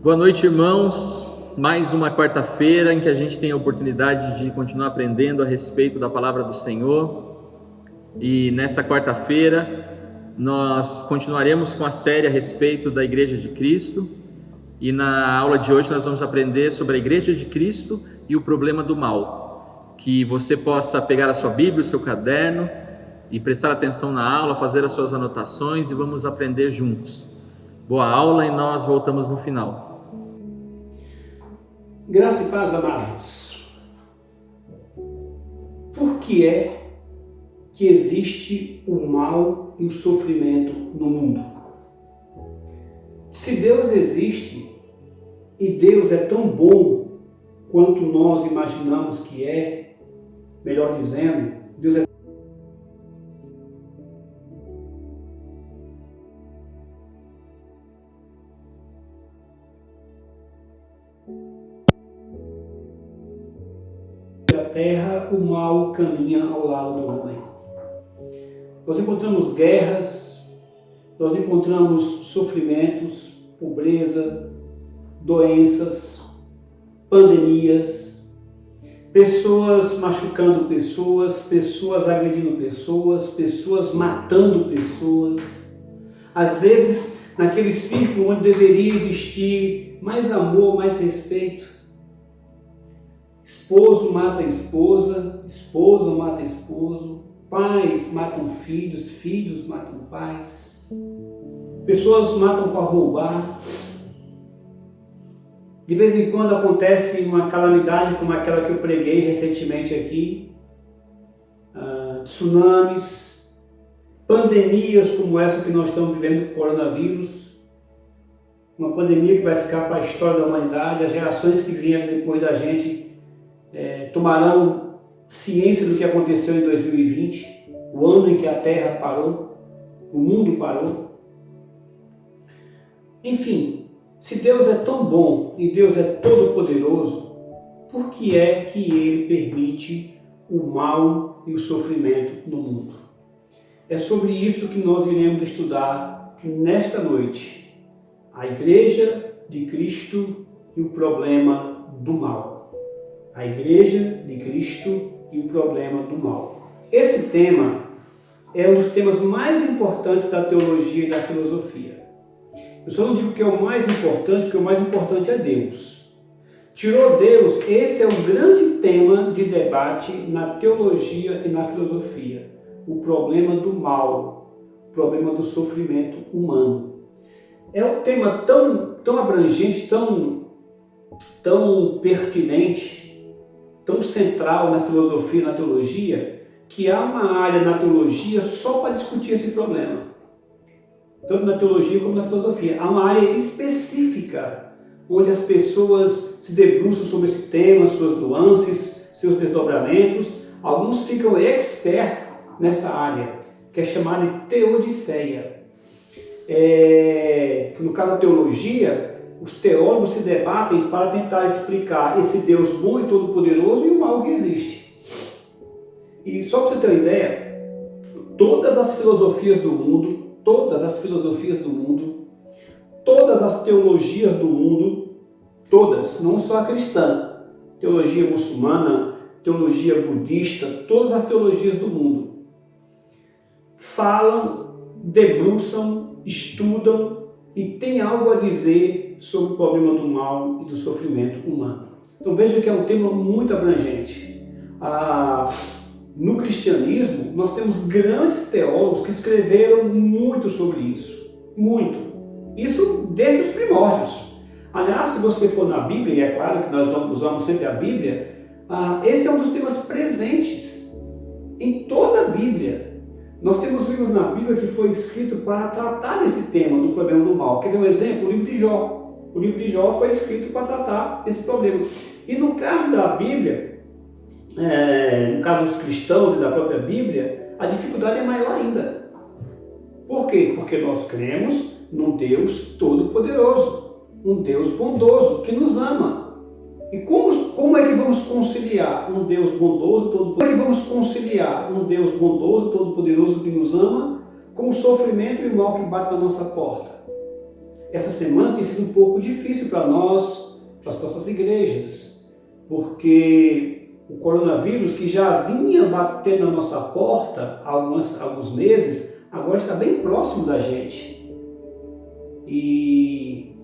Boa noite, irmãos. Mais uma quarta-feira em que a gente tem a oportunidade de continuar aprendendo a respeito da palavra do Senhor. E nessa quarta-feira nós continuaremos com a série a respeito da Igreja de Cristo. E na aula de hoje nós vamos aprender sobre a Igreja de Cristo e o problema do mal. Que você possa pegar a sua Bíblia, o seu caderno e prestar atenção na aula, fazer as suas anotações e vamos aprender juntos. Boa aula e nós voltamos no final. Graça e paz, amados. Por que é que existe o mal e o sofrimento no mundo? Se Deus existe e Deus é tão bom quanto nós imaginamos que é, melhor dizendo, Deus é a terra, o mal caminha ao lado do homem. Nós encontramos guerras, nós encontramos sofrimentos, pobreza, doenças, pandemias, pessoas machucando pessoas, pessoas agredindo pessoas, pessoas matando pessoas. Às vezes, naquele círculo onde deveria existir mais amor, mais respeito, esposo mata esposa, esposa mata esposo, pais matam filhos, filhos matam pais, pessoas matam para roubar. De vez em quando acontece uma calamidade como aquela que eu preguei recentemente aqui, tsunamis, pandemias como essa que nós estamos vivendo com o coronavírus, uma pandemia que vai ficar para a história da humanidade. As gerações que vieram depois da gente tomarão ciência do que aconteceu em 2020, o ano em que a Terra parou, o mundo parou. Enfim, se Deus é tão bom e Deus é todo poderoso, por que é que Ele permite o mal e o sofrimento no mundo? É sobre isso que nós iremos estudar nesta noite. A Igreja de Cristo e o problema do mal. A Igreja de Cristo e o problema do mal. Esse tema é um dos temas mais importantes da teologia e da filosofia. Eu só não digo que é o mais importante, porque o mais importante é Deus. Tirou Deus, esse é o grande tema de debate na teologia e na filosofia. O problema do mal, o problema do sofrimento humano. É um tema tão abrangente, tão pertinente, tão central na filosofia e na teologia, que há uma área na teologia só para discutir esse problema. Tanto na teologia como na filosofia. Há uma área específica onde as pessoas se debruçam sobre esse tema, suas nuances, seus desdobramentos. Alguns ficam expert nessa área, que é chamada de teodiceia. No caso da teologia, os teólogos se debatem para tentar explicar esse Deus bom e todo-poderoso e o mal que existe. E só para você ter uma ideia, todas as filosofias do mundo, todas as teologias do mundo, todas, não só a cristã, teologia muçulmana, teologia budista, todas as teologias do mundo, falam, debruçam, estudam e têm algo a dizer sobre o problema do mal e do sofrimento humano. Então veja que é um tema muito abrangente. No cristianismo, nós temos grandes teólogos que escreveram muito sobre isso. Muito. Isso desde os primórdios. Aliás, se você for na Bíblia, e é claro que nós usamos sempre a Bíblia, esse é um dos temas presentes em toda a Bíblia. Nós temos livros na Bíblia que foi escrito para tratar desse tema, do problema do mal. Quer ver um exemplo? O livro de Jó. O livro de Jó foi escrito para tratar desse problema. E no caso da Bíblia, no caso dos cristãos e da própria Bíblia, a dificuldade é maior ainda. Por quê? Porque nós cremos num Deus todo-poderoso, um Deus bondoso que nos ama. E como é que vamos conciliar um Deus bondoso, todo-poderoso? Como é que vamos conciliar um Deus bondoso, todo-poderoso que nos ama, com o sofrimento e o mal que bate na nossa porta? essa semana tem sido um pouco difícil para nós, para as nossas igrejas, porque o coronavírus, que já vinha batendo na nossa porta há alguns meses, agora está bem próximo da gente. E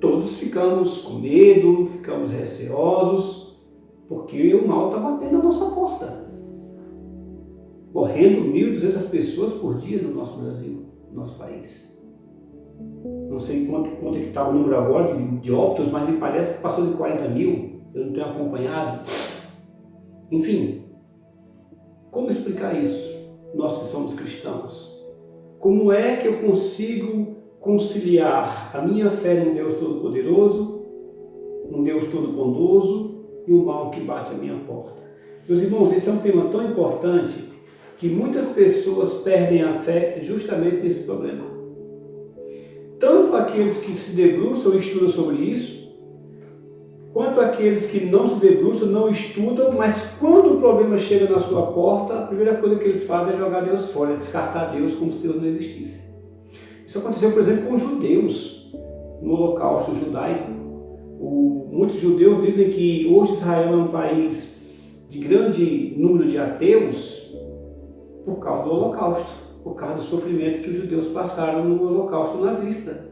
todos ficamos com medo, ficamos receosos, porque o mal está batendo na nossa porta. Morrendo 1.200 pessoas por dia no nosso Brasil, no nosso país. Não sei quanto é que está o número agora de óbitos, mas me parece que passou de 40 mil, eu não tenho acompanhado. Enfim, como explicar isso, nós que somos cristãos? Como é que eu consigo conciliar a minha fé num Deus Todo-Poderoso, num Deus Todo-Bondoso e o mal que bate à minha porta? Meus irmãos, esse é um tema tão importante que muitas pessoas perdem a fé justamente nesse problema. Tanto aqueles que se debruçam e estudam sobre isso, quanto aqueles que não se debruçam, não estudam, mas quando o problema chega na sua porta, a primeira coisa que eles fazem é jogar Deus fora, é descartar Deus como se Deus não existisse. Isso aconteceu, por exemplo, com os judeus no Holocausto judaico. Muitos judeus dizem que hoje Israel é um país de grande número de ateus por causa do Holocausto, por causa do sofrimento que os judeus passaram no Holocausto nazista.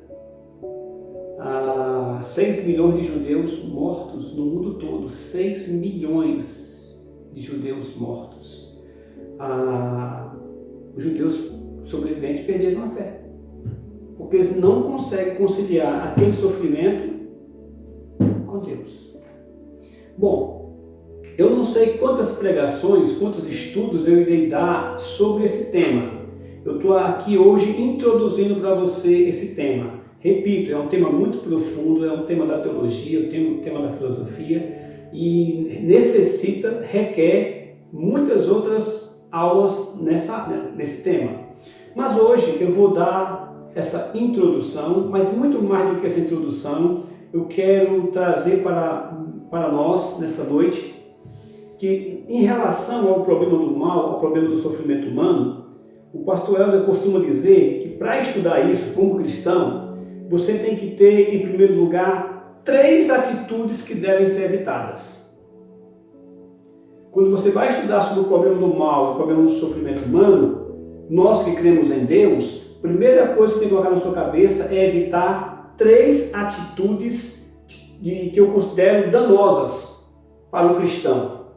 6 milhões de judeus mortos no mundo todo, 6 milhões de judeus mortos. Os judeus sobreviventes perderam a fé, porque eles não conseguem conciliar aquele sofrimento com Deus. Bom, eu não sei quantas pregações, quantos estudos eu irei dar sobre esse tema. Eu estou aqui hoje introduzindo para você esse tema. Repito, é um tema muito profundo, é um tema da teologia, um tema da filosofia e requer muitas outras aulas nesse tema. Mas hoje eu vou dar essa introdução, mas muito mais do que essa introdução, eu quero trazer para nós nesta noite que, em relação ao problema do mal, ao problema do sofrimento humano, o pastor Helder costuma dizer que para estudar isso como cristão, você tem que ter, em primeiro lugar, 3 atitudes que devem ser evitadas. Quando você vai estudar sobre o problema do mal, o problema do sofrimento humano, nós que cremos em Deus, a primeira coisa que tem que colocar na sua cabeça é evitar 3 atitudes que eu considero danosas para o cristão,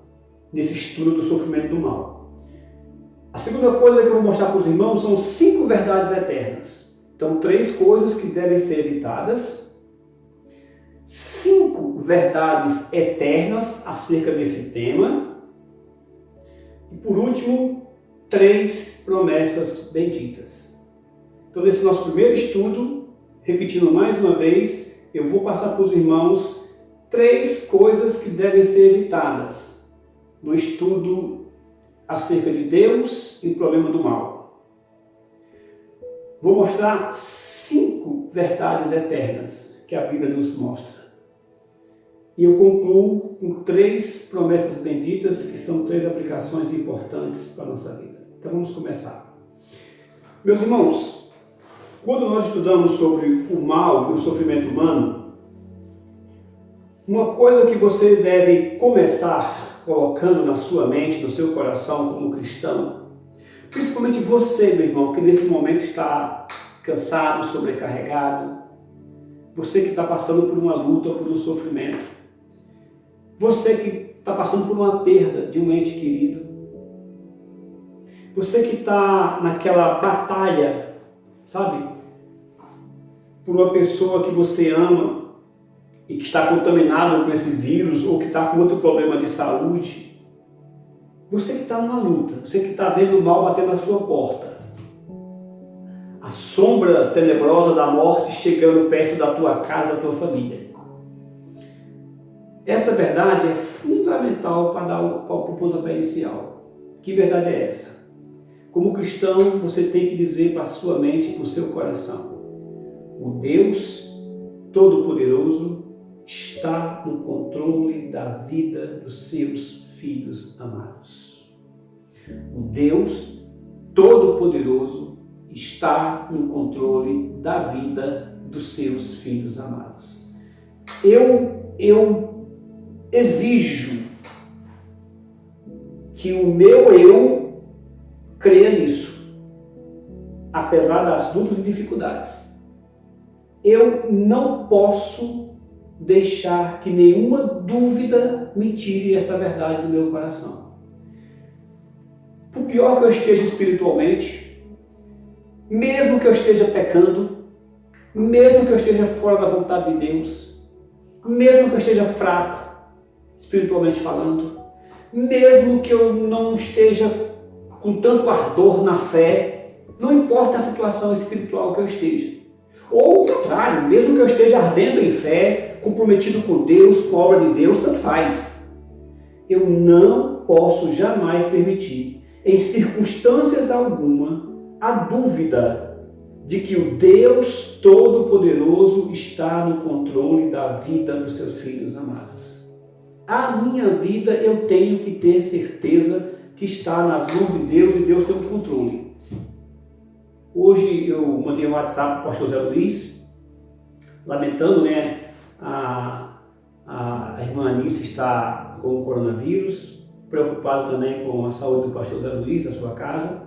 nesse estudo do sofrimento do mal. A segunda coisa que eu vou mostrar para os irmãos são 5 verdades eternas. Então, 3 coisas que devem ser evitadas, 5 verdades eternas acerca desse tema e, por último, 3 promessas benditas. Então, nesse nosso primeiro estudo, repetindo mais uma vez, eu vou passar para os irmãos 3 coisas que devem ser evitadas no estudo acerca de Deus e o problema do mal. Vou mostrar 5 verdades eternas que a Bíblia nos mostra. E eu concluo com 3 promessas benditas, que são 3 aplicações importantes para a nossa vida. Então vamos começar. Meus irmãos, quando nós estudamos sobre o mal e o sofrimento humano, uma coisa que você deve começar colocando na sua mente, no seu coração como cristão, principalmente você, meu irmão, que nesse momento está cansado, sobrecarregado, você que está passando por uma luta, por um sofrimento, você que está passando por uma perda de um ente querido, você que está naquela batalha, sabe, por uma pessoa que você ama e que está contaminado com esse vírus ou que está com outro problema de saúde, você que está numa luta, você que está vendo o mal bater na sua porta, a sombra tenebrosa da morte chegando perto da tua casa, da tua família. Essa verdade é fundamental para dar o pontapé inicial. Que verdade é essa? Como cristão, você tem que dizer para a sua mente e para o seu coração: o Deus Todo-Poderoso está no controle da vida dos seus filhos amados. O Deus Todo-Poderoso está no controle da vida dos seus filhos amados. Eu exijo que o meu eu creia nisso, apesar das lutas e dificuldades. Eu não posso deixar que nenhuma dúvida me tire essa verdade do meu coração. Por pior que eu esteja espiritualmente, mesmo que eu esteja pecando, mesmo que eu esteja fora da vontade de Deus, mesmo que eu esteja fraco, espiritualmente falando, mesmo que eu não esteja com tanto ardor na fé, não importa a situação espiritual que eu esteja. Ou ao contrário, mesmo que eu esteja ardendo em fé, comprometido com Deus, com a obra de Deus, tanto faz. Eu não posso jamais permitir, em circunstâncias alguma, a dúvida de que o Deus Todo-Poderoso está no controle da vida dos seus filhos amados. A minha vida eu tenho que ter certeza que está nas mãos de Deus e Deus tem o controle. Hoje eu mandei um WhatsApp para o pastor Zé Luiz, lamentando, a irmã Anice está com o coronavírus, preocupado também com a saúde do pastor Zé Luiz, da sua casa.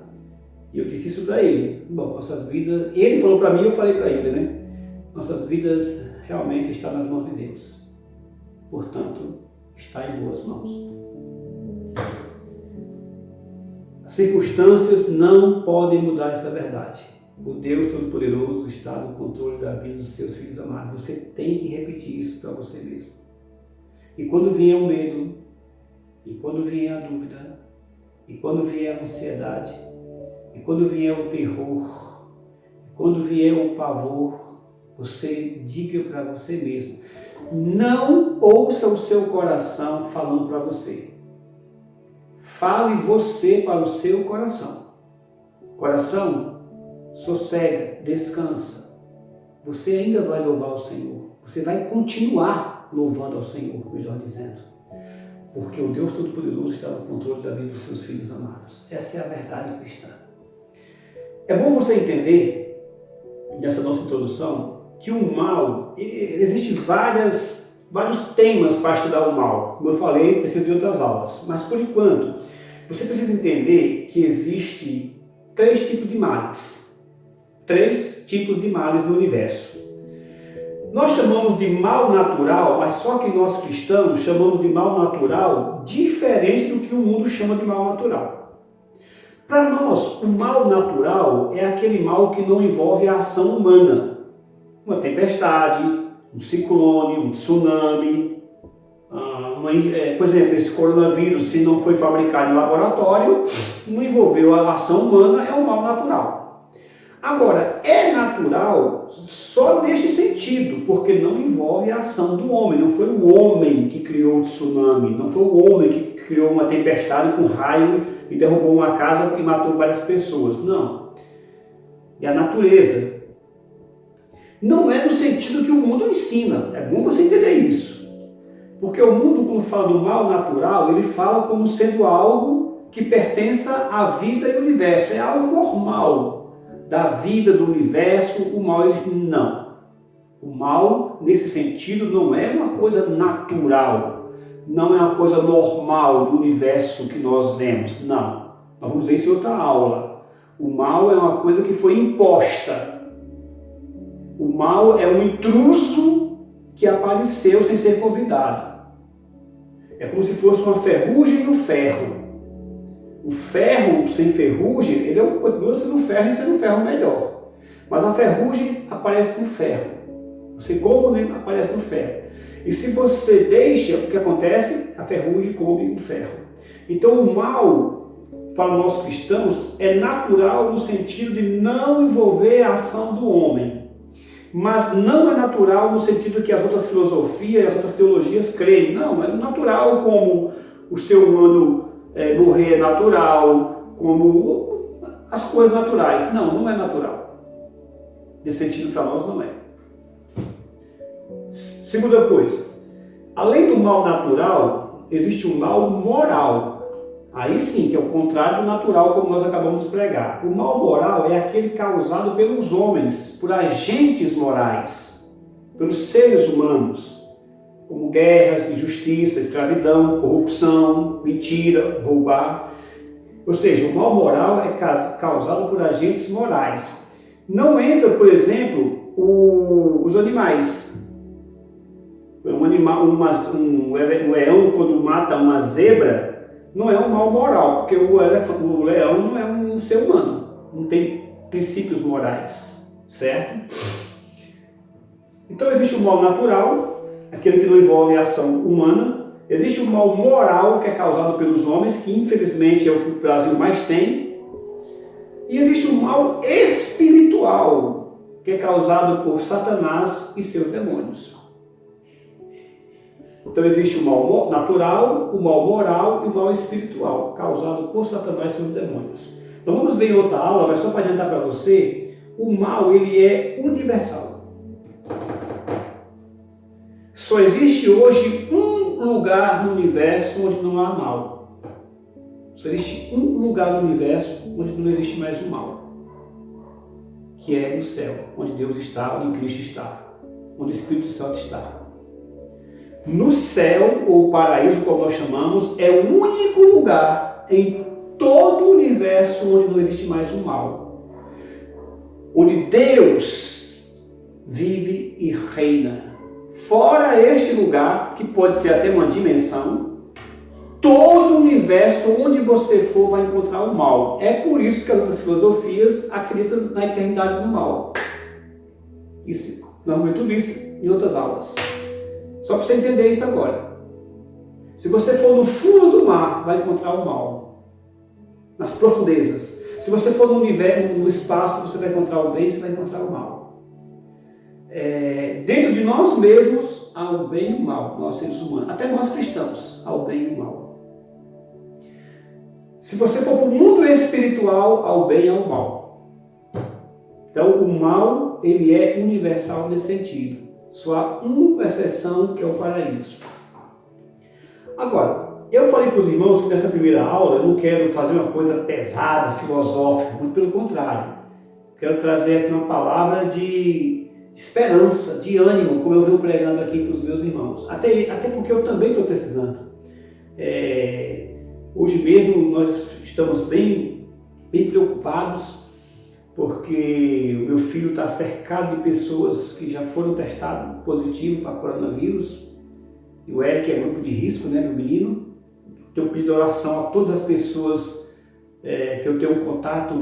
E eu disse isso para ele. Bom, nossas vidas... Ele falou para mim, eu falei para ele, Nossas vidas realmente estão nas mãos de Deus. Portanto, está em boas mãos. As circunstâncias não podem mudar essa verdade. O Deus Todo-Poderoso está no controle da vida dos seus filhos amados. Você tem que repetir isso para você mesmo. E quando vier o medo, e quando vier a dúvida, e quando vier a ansiedade, e quando vier o terror, e quando vier o pavor, você diga para você mesmo. Não ouça o seu coração falando para você. Fale você para o seu coração. Coração, sossega, descansa. Você ainda vai louvar o Senhor. Você vai continuar louvando ao Senhor, melhor dizendo. Porque o Deus Todo-Poderoso está no controle da vida dos seus filhos amados. Essa é a verdade cristã. É bom você entender, nessa nossa introdução, que o mal, existem vários temas para estudar o mal. Como eu falei, precisa de outras aulas. Mas, por enquanto, você precisa entender que existe 3 tipos de males. 3 tipos de males no universo. Nós chamamos de mal natural, mas só que nós cristãos chamamos de mal natural diferente do que o mundo chama de mal natural. Para nós, o mal natural é aquele mal que não envolve a ação humana. Uma tempestade, um ciclone, um tsunami. Por exemplo, esse coronavírus, se não foi fabricado em laboratório, não envolveu a ação humana, é um mal natural. Agora, é natural só neste sentido, porque não envolve a ação do homem. Não foi o homem que criou o tsunami, não foi o homem que criou uma tempestade com raio e derrubou uma casa e matou várias pessoas. Não. É a natureza. Não é no sentido que o mundo ensina. É bom você entender isso. Porque o mundo, quando fala do mal natural, ele fala como sendo algo que pertença à vida e ao universo. É algo normal da vida, do universo. O mal não. O mal, nesse sentido, não é uma coisa natural. Não é uma coisa normal do universo que nós vemos. Não. Nós vamos ver isso em outra aula. O mal é uma coisa que foi imposta. O mal é um intruso que apareceu sem ser convidado. É como se fosse uma ferrugem no ferro. O ferro sem ferrugem, ele continua sendo ferro e sendo um ferro melhor. Mas a ferrugem aparece no ferro. Você come, aparece no ferro. E se você deixa, o que acontece? A ferrugem come o ferro. Então o mal, para nós cristãos, é natural no sentido de não envolver a ação do homem. Mas não é natural no sentido que as outras filosofias, as outras teologias creem. Não, é natural como o ser humano morrer é natural, como as coisas naturais. Não, não é natural. Nesse sentido, para nós, não é. Segunda coisa, além do mal natural, existe o mal moral. Aí sim, que é o contrário do natural, como nós acabamos de pregar. O mal moral é aquele causado pelos homens, por agentes morais, pelos seres humanos, como guerras, injustiça, escravidão, corrupção, mentira, roubar. Ou seja, o mal moral é causado por agentes morais. Não entra, por exemplo, os animais. Um leão, quando mata uma zebra, não é um mal moral, porque o leão não é um ser humano, não tem princípios morais, certo? Então existe o mal natural, aquele que não envolve a ação humana. Existe o mal moral, que é causado pelos homens, que infelizmente é o que o Brasil mais tem. E existe o mal espiritual, que é causado por Satanás e seus demônios. Então existe o mal natural, o mal moral e o mal espiritual, causado por Satanás e seus demônios. Então vamos ver em outra aula, mas só para adiantar para você, o mal ele é universal. Só existe hoje um lugar no universo onde não há mal. Só existe um lugar no universo onde não existe mais o mal, que é no céu, onde Deus está, onde Cristo está, onde o Espírito Santo está. No céu, ou paraíso, como nós chamamos, é o único lugar em todo o universo onde não existe mais o mal. Onde Deus vive e reina. Fora este lugar, que pode ser até uma dimensão, todo o universo onde você for vai encontrar o mal. É por isso que as outras filosofias acreditam na eternidade do mal. Isso, nós vamos ver tudo isso em outras aulas. Só para você entender isso agora. Se você for no fundo do mar, vai encontrar o mal. Nas profundezas. Se você for no universo, no espaço, você vai encontrar o bem, você vai encontrar o mal. Dentro de nós mesmos, há o bem e o mal, nós seres humanos. Até nós cristãos, há o bem e o mal. Se você for para o mundo espiritual, há o bem e há o mal. Então, o mal, ele é universal nesse sentido. Só há uma exceção, que é o paraíso. Agora, eu falei para os irmãos que nessa primeira aula eu não quero fazer uma coisa pesada, filosófica, muito pelo contrário. Quero trazer aqui uma palavra de esperança, de ânimo, como eu venho pregando aqui para os meus irmãos. Até porque eu também estou precisando. Hoje mesmo nós estamos bem preocupados, porque o meu filho está cercado de pessoas que já foram testadas positivo para coronavírus. E o Eric é grupo de risco, né, meu menino? Tenho pedido oração a todas as pessoas que eu tenho contato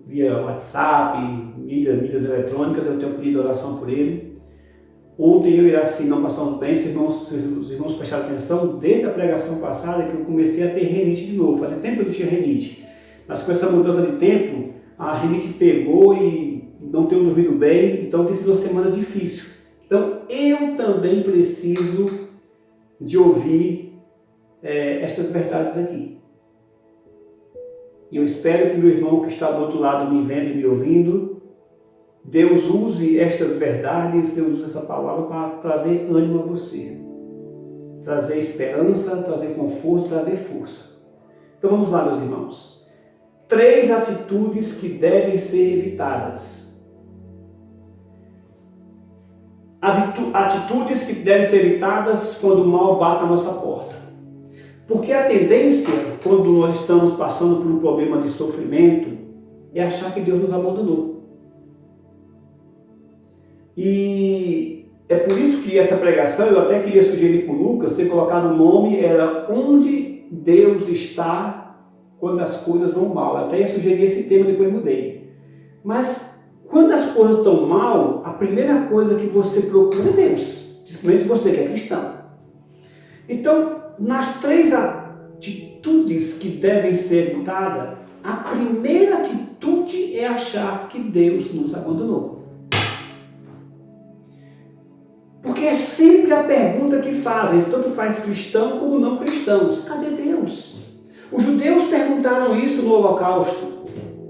via WhatsApp, mídias eletrônicas, eu tenho pedido oração por ele. Ontem eu e Iraci não passamos bem, se os irmãos prestaram atenção, desde a pregação passada que eu comecei a ter rinite de novo. Fazia tempo que eu não tinha rinite, mas com essa mudança de tempo, a rinite pegou e não tenho dormido bem, então tem sido uma semana difícil. Então eu também preciso de ouvir estas verdades aqui. E eu espero que meu irmão que está do outro lado me vendo e me ouvindo, Deus use estas verdades, Deus use essa palavra para trazer ânimo a você, trazer esperança, trazer conforto, trazer força. Então vamos lá, meus irmãos. 3 atitudes que devem ser evitadas. Atitudes que devem ser evitadas quando o mal bate na nossa porta. Porque a tendência, quando nós estamos passando por um problema de sofrimento, é achar que Deus nos abandonou. E é por isso que essa pregação, eu até queria sugerir para o Lucas, ter colocado o nome, era Onde Deus Está Quando as Coisas Vão Mal. Eu até ia sugerir esse tema, depois mudei. Mas quando as coisas estão mal, a primeira coisa que você procura é Deus, principalmente você que é cristão. Então, nas 3 atitudes que devem ser evitadas, a primeira atitude é achar que Deus nos abandonou. Porque é sempre a pergunta que fazem, tanto faz cristão como não cristãos: cadê Deus? Os judeus perguntaram isso no Holocausto,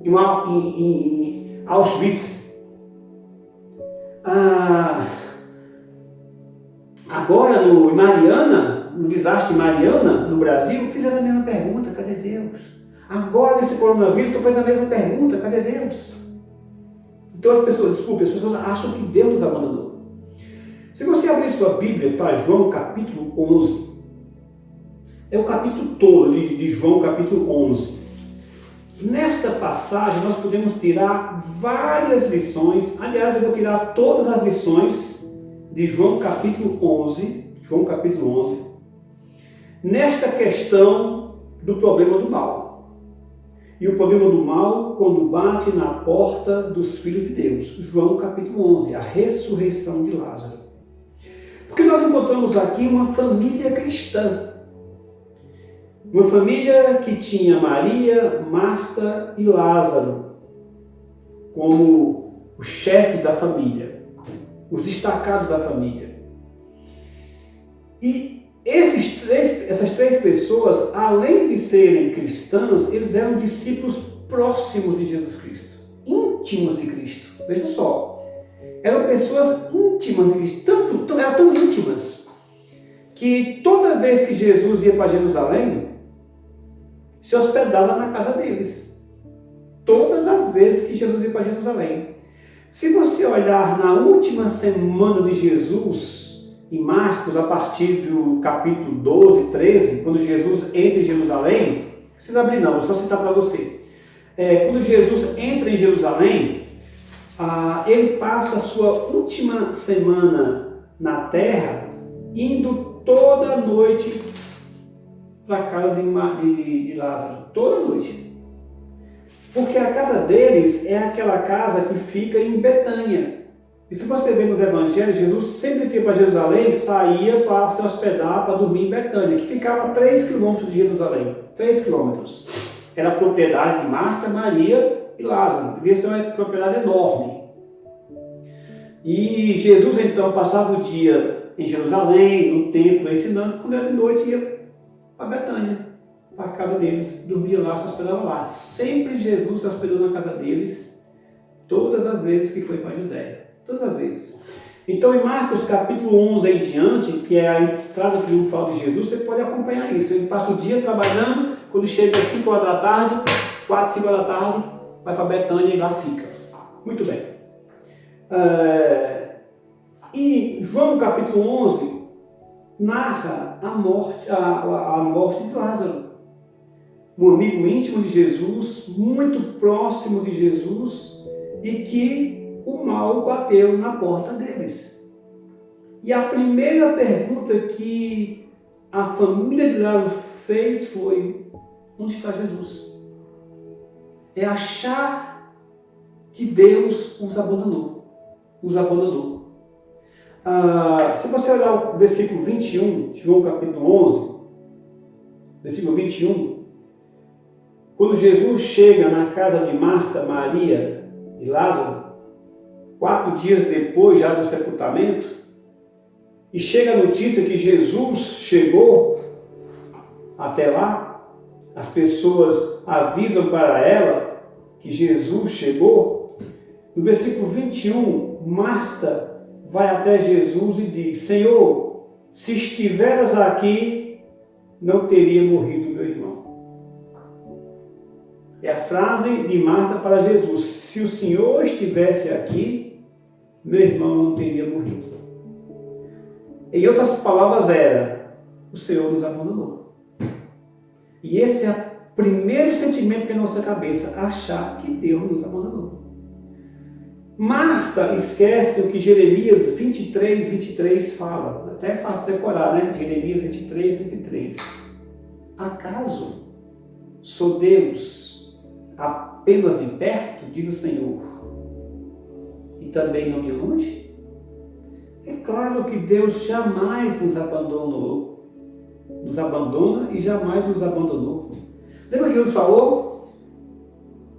em Auschwitz. Agora, em Mariana, no desastre de Mariana, no Brasil, fizeram a mesma pergunta: cadê Deus? Agora, nesse coronavírus, estão fazendo a mesma pergunta: cadê Deus? Então as pessoas acham que Deus nos abandonou. Se você abrir sua Bíblia para João capítulo 11, é o capítulo todo de João capítulo 11. Nesta passagem nós podemos tirar várias lições. Aliás, eu vou tirar todas as lições de João capítulo 11, nesta questão do problema do mal. E o problema do mal quando bate na porta dos filhos de Deus. João capítulo 11, a ressurreição de Lázaro. Porque nós encontramos aqui uma família cristã. Uma família que tinha Maria, Marta e Lázaro como os chefes da família, os destacados da família. E essas três pessoas, além de serem cristãs, eles eram discípulos próximos de Jesus Cristo, íntimos de Cristo. Veja só, eram pessoas íntimas de Cristo, eram tão íntimas, que toda vez que Jesus ia para Jerusalém, se hospedava na casa deles. Todas as vezes que Jesus ia para Jerusalém. Se você olhar na última semana de Jesus, em Marcos, a partir do capítulo 12, 13, quando Jesus entra em Jerusalém, não precisa abrir não, vou só citar para você. Quando Jesus entra em Jerusalém, ele passa a sua última semana na terra, indo toda noite para a casa de Lázaro, toda noite. Porque a casa deles é aquela casa que fica em Betânia. E se você vê nos evangelhos, Jesus sempre que ia para Jerusalém, saía para se hospedar, para dormir em Betânia, que ficava a 3 quilômetros de Jerusalém. 3 quilômetros. Era a propriedade de Marta, Maria e Lázaro. Devia ser uma propriedade enorme. E Jesus então passava o dia em Jerusalém, no templo, ensinando. Quando era de noite ia para Betânia, para a casa deles, dormia lá, se hospedava lá. Sempre Jesus se hospedou na casa deles, todas as vezes que foi para a Judéia. Todas as vezes. Então, em Marcos capítulo 11 em diante, que é a entrada triunfal de Jesus, você pode acompanhar isso. Ele passa o dia trabalhando, quando chega às 5 horas da tarde, 4, 5 horas da tarde, vai para Betânia e lá fica. Muito bem. E João capítulo 11 narra a morte de Lázaro. Um amigo íntimo de Jesus, muito próximo de Jesus, e que o mal bateu na porta deles. E a primeira pergunta que a família de Lázaro fez foi: onde está Jesus? É achar que Deus os abandonou. Se você olhar o versículo 21, de João capítulo 11, versículo 21, quando Jesus chega na casa de Marta, Maria e Lázaro, 4 dias depois já do sepultamento, e chega a notícia que Jesus chegou até lá, as pessoas avisam para ela que Jesus chegou. No versículo 21, Marta vai até Jesus e diz: Senhor, se estiveras aqui, não teria morrido meu irmão. É a frase de Marta para Jesus: se o Senhor estivesse aqui, meu irmão não teria morrido. Em outras palavras era: o Senhor nos abandonou. E esse é o primeiro sentimento que vem na nossa cabeça, achar que Deus nos abandonou. Marta esquece o que Jeremias 23 fala. Até é fácil decorar, né? Jeremias 23. Acaso sou Deus apenas de perto, diz o Senhor, e também não de longe? É claro que Deus jamais nos abandona e jamais nos abandonou. Lembra que Jesus falou?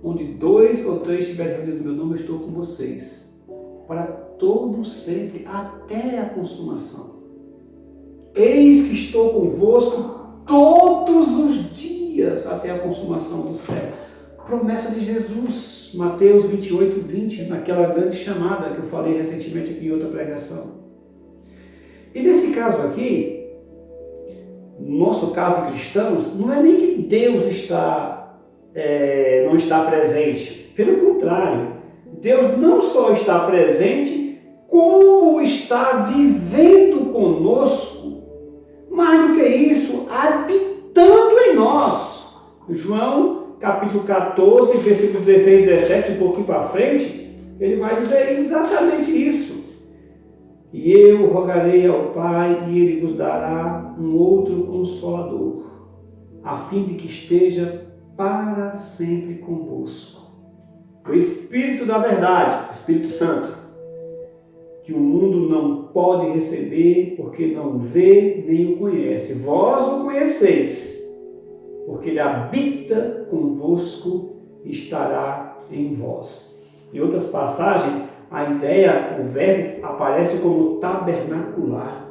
Onde 2 ou 3 estiverem reunidos no meu nome, eu estou com vocês, para todo sempre, até a consumação. Eis que estou convosco todos os dias, até a consumação do século. Promessa de Jesus, Mateus 28:20, naquela grande chamada que eu falei recentemente aqui em outra pregação. E nesse caso aqui, no nosso caso de cristãos, não é nem que Deus não está presente. Pelo contrário, Deus não só está presente, como está vivendo conosco. Mais do que isso, habitando em nós. João, capítulo 14, versículo 16 e 17, um pouquinho para frente, ele vai dizer exatamente isso. E eu rogarei ao Pai, e Ele vos dará um outro Consolador, a fim de que esteja para sempre convosco. O Espírito da verdade, o Espírito Santo, que o mundo não pode receber, porque não vê nem o conhece. Vós o conheceis, porque Ele habita convosco e estará em vós. Em outras passagens, a ideia, o verbo, aparece como tabernacular.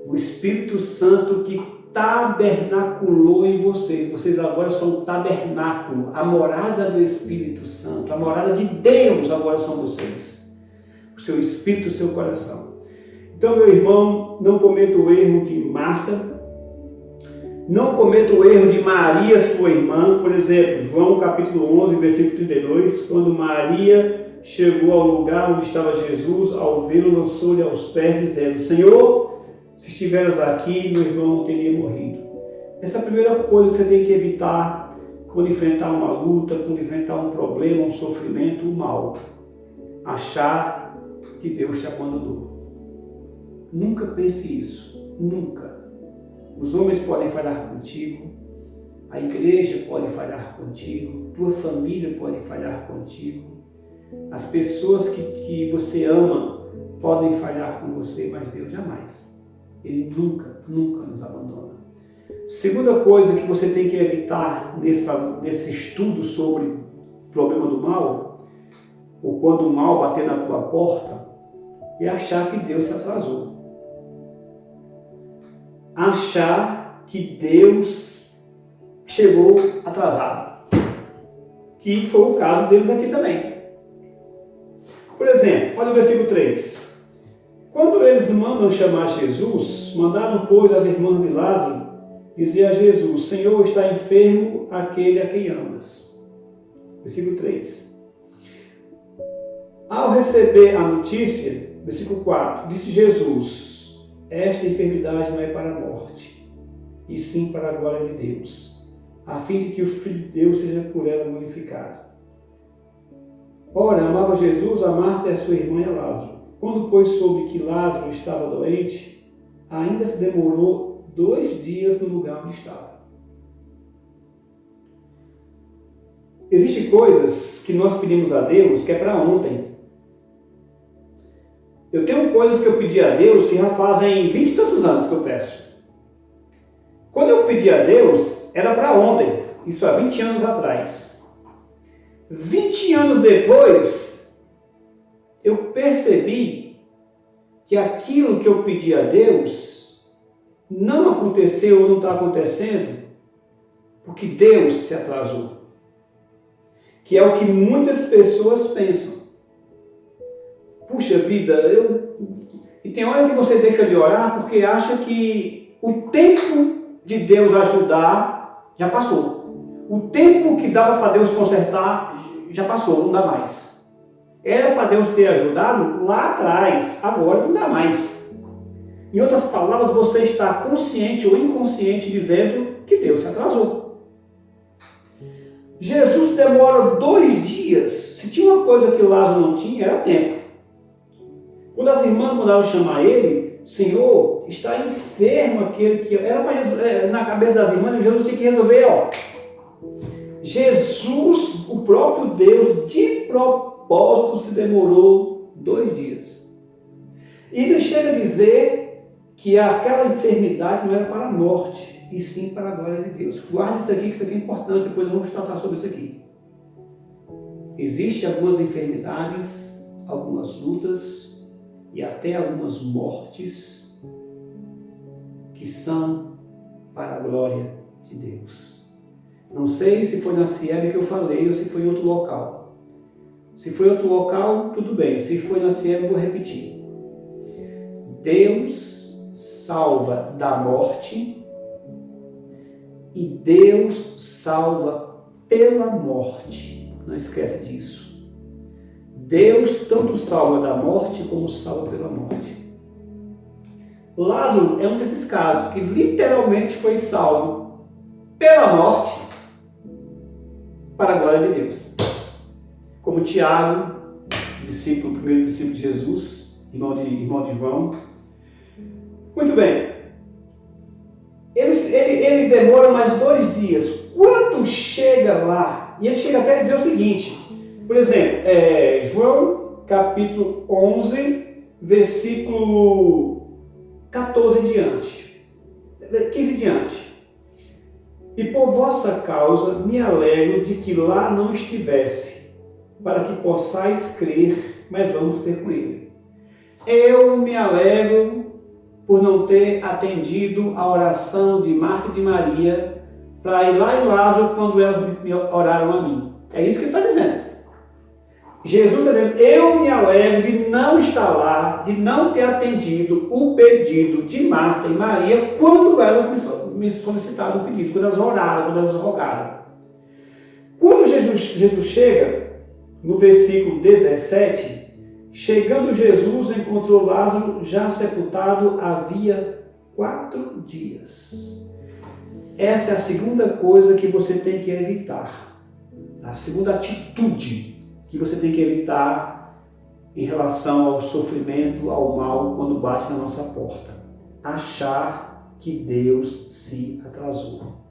O Espírito Santo que tabernaculou em vocês. Vocês agora são o tabernáculo, a morada do Espírito Santo, a morada de Deus agora são vocês. O seu Espírito, o seu coração. Então, meu irmão, não cometa o erro de Marta, não cometa o erro de Maria, sua irmã. Por exemplo, João capítulo 11, versículo 32, quando Maria chegou ao lugar onde estava Jesus, ao vê-lo, lançou-lhe aos pés, dizendo: Senhor, se estiveras aqui, meu irmão não teria morrido. Essa é a primeira coisa que você tem que evitar quando enfrentar uma luta, quando enfrentar um problema, um sofrimento, um mal. Achar que Deus te abandonou. Nunca pense isso. Nunca. Os homens podem falhar contigo, a igreja pode falhar contigo, tua família pode falhar contigo, as pessoas que você ama podem falhar com você, mas Deus jamais. Ele nunca, nunca nos abandona. Segunda coisa que você tem que evitar nesse estudo sobre o problema do mal, ou quando o mal bater na tua porta, é achar que Deus se atrasou. Achar que Deus chegou atrasado. Que foi o caso deles aqui também. Por exemplo, olha o versículo 3. Quando eles mandam chamar Jesus, mandaram, pois, as irmãs de Lázaro dizer a Jesus: Senhor, está enfermo aquele a quem amas. Versículo 3. Ao receber a notícia, versículo 4, disse Jesus: esta enfermidade não é para a morte, e sim para a glória de Deus, a fim de que o Filho de Deus seja por ela glorificado. Ora, amava Jesus a Marta e a sua irmã e a Lázaro. Quando, pois, soube que Lázaro estava doente, ainda se demorou 2 dias no lugar onde estava. Existem coisas que nós pedimos a Deus que é para ontem. Eu tenho coisas que eu pedi a Deus que já fazem 20 e tantos anos que eu peço. Quando eu pedi a Deus, era para ontem. Isso há 20 anos atrás. 20 anos depois, eu percebi que aquilo que eu pedi a Deus não aconteceu ou não está acontecendo porque Deus se atrasou. Que é o que muitas pessoas pensam. Puxa vida, E tem hora que você deixa de orar porque acha que o tempo de Deus ajudar já passou. O tempo que dava para Deus consertar já passou, não dá mais. Era para Deus ter ajudado lá atrás, agora não dá mais. Em outras palavras, você está consciente ou inconsciente dizendo que Deus se atrasou. Jesus demora 2 dias. Se tinha uma coisa que Lázaro não tinha, era tempo. Quando as irmãs mandaram chamar ele, Senhor, está enfermo aquele que... Era para Jesus, na cabeça das irmãs, Jesus tinha que resolver, Jesus, o próprio Deus, de propósito, se demorou 2 dias. E ele chega a dizer que aquela enfermidade não era para a morte, e sim para a glória de Deus. Guarde isso aqui, que isso aqui é importante, depois vamos tratar sobre isso aqui. Existem algumas enfermidades, algumas lutas e até algumas mortes que são para a glória de Deus. Não sei se foi na Cielo que eu falei ou se foi em outro local. Se foi em outro local, tudo bem. Se foi na Cielo, eu vou repetir. Deus salva da morte e Deus salva pela morte. Não esquece disso. Deus tanto salva da morte como salva pela morte. Lázaro é um desses casos que literalmente foi salvo pela morte para a glória de Deus. Como Tiago, primeiro discípulo de Jesus, irmão de João. Muito bem. Ele demora mais 2 dias. Quando chega lá, e ele chega até a dizer o seguinte, por exemplo, João capítulo 11, versículo 14 em diante, 15 em diante. E por vossa causa me alegro de que lá não estivesse, para que possais crer, mas vamos ter com ele. Eu me alegro por não ter atendido a oração de Marta e de Maria para ir lá em Lázaro quando elas me oraram a mim. É isso que ele está dizendo. Jesus está dizendo, eu me alegro de não estar lá, de não ter atendido o pedido de Marta e Maria quando elas me solicitaram o pedido, quando elas oraram, quando elas rogaram. Quando Jesus chega, no versículo 17, chegando Jesus, encontrou Lázaro já sepultado havia 4 dias. Essa é a segunda coisa que você tem que evitar. A segunda atitude que você tem que evitar em relação ao sofrimento, ao mal, quando bate na nossa porta. Achar que Deus se atrasou.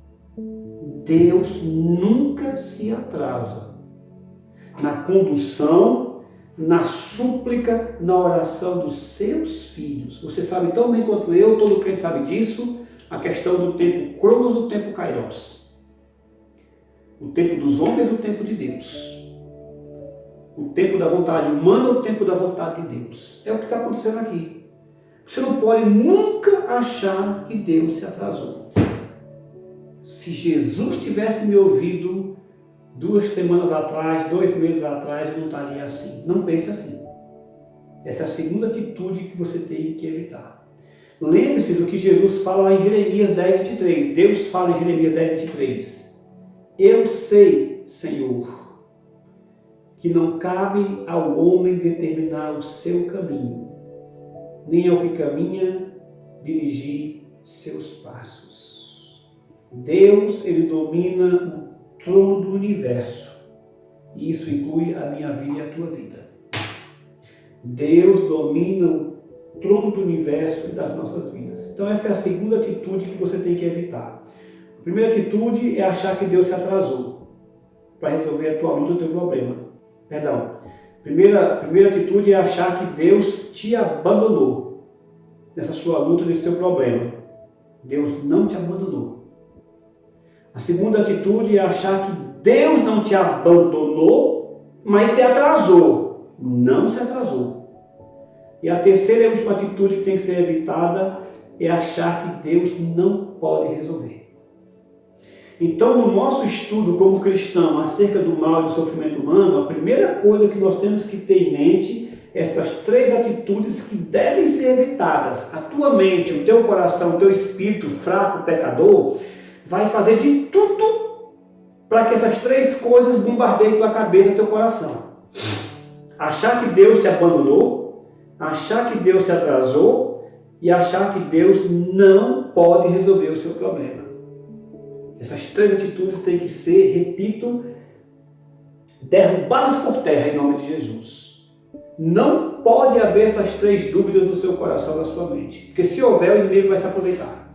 Deus nunca se atrasa na condução, na súplica, na oração dos seus filhos. Você sabe tão bem quanto eu, todo crente sabe disso, a questão do tempo Cronos, do tempo Kairos. O tempo dos homens e o tempo de Deus. O tempo da vontade humana ou o tempo da vontade de Deus. É o que está acontecendo aqui. Você não pode nunca achar que Deus se atrasou. Se Jesus tivesse me ouvido 2 semanas atrás, 2 meses atrás, eu não estaria assim. Não pense assim. Essa é a segunda atitude que você tem que evitar. Lembre-se do que Jesus fala lá em Jeremias 10, 23. Deus fala em Jeremias 10, 23. Eu sei, Senhor, que não cabe ao homem determinar o seu caminho, nem ao que caminha dirigir seus passos. Deus, Ele domina o trono do universo, e isso inclui a minha vida e a tua vida. Deus domina o trono do universo e das nossas vidas. Então essa é a segunda atitude que você tem que evitar. A primeira atitude é achar que Deus se atrasou para resolver a tua luta, o teu problema. Perdão. Primeira atitude é achar que Deus te abandonou nessa sua luta, nesse seu problema. Deus não te abandonou. A segunda atitude é achar que Deus não te abandonou, mas se atrasou. Não se atrasou. E a terceira e última atitude que tem que ser evitada é achar que Deus não pode resolver. Então, no nosso estudo como cristão acerca do mal e do sofrimento humano, a primeira coisa que nós temos que ter em mente é essas 3 atitudes que devem ser evitadas. A tua mente, o teu coração, o teu espírito fraco, pecador, vai fazer de tudo para que essas 3 coisas bombardeiem tua cabeça e teu coração. Achar que Deus te abandonou, achar que Deus se atrasou e achar que Deus não pode resolver o seu problema. Essas 3 atitudes têm que ser, repito, derrubadas por terra em nome de Jesus. Não pode haver essas 3 dúvidas no seu coração, na sua mente. Porque se houver, o inimigo vai se aproveitar.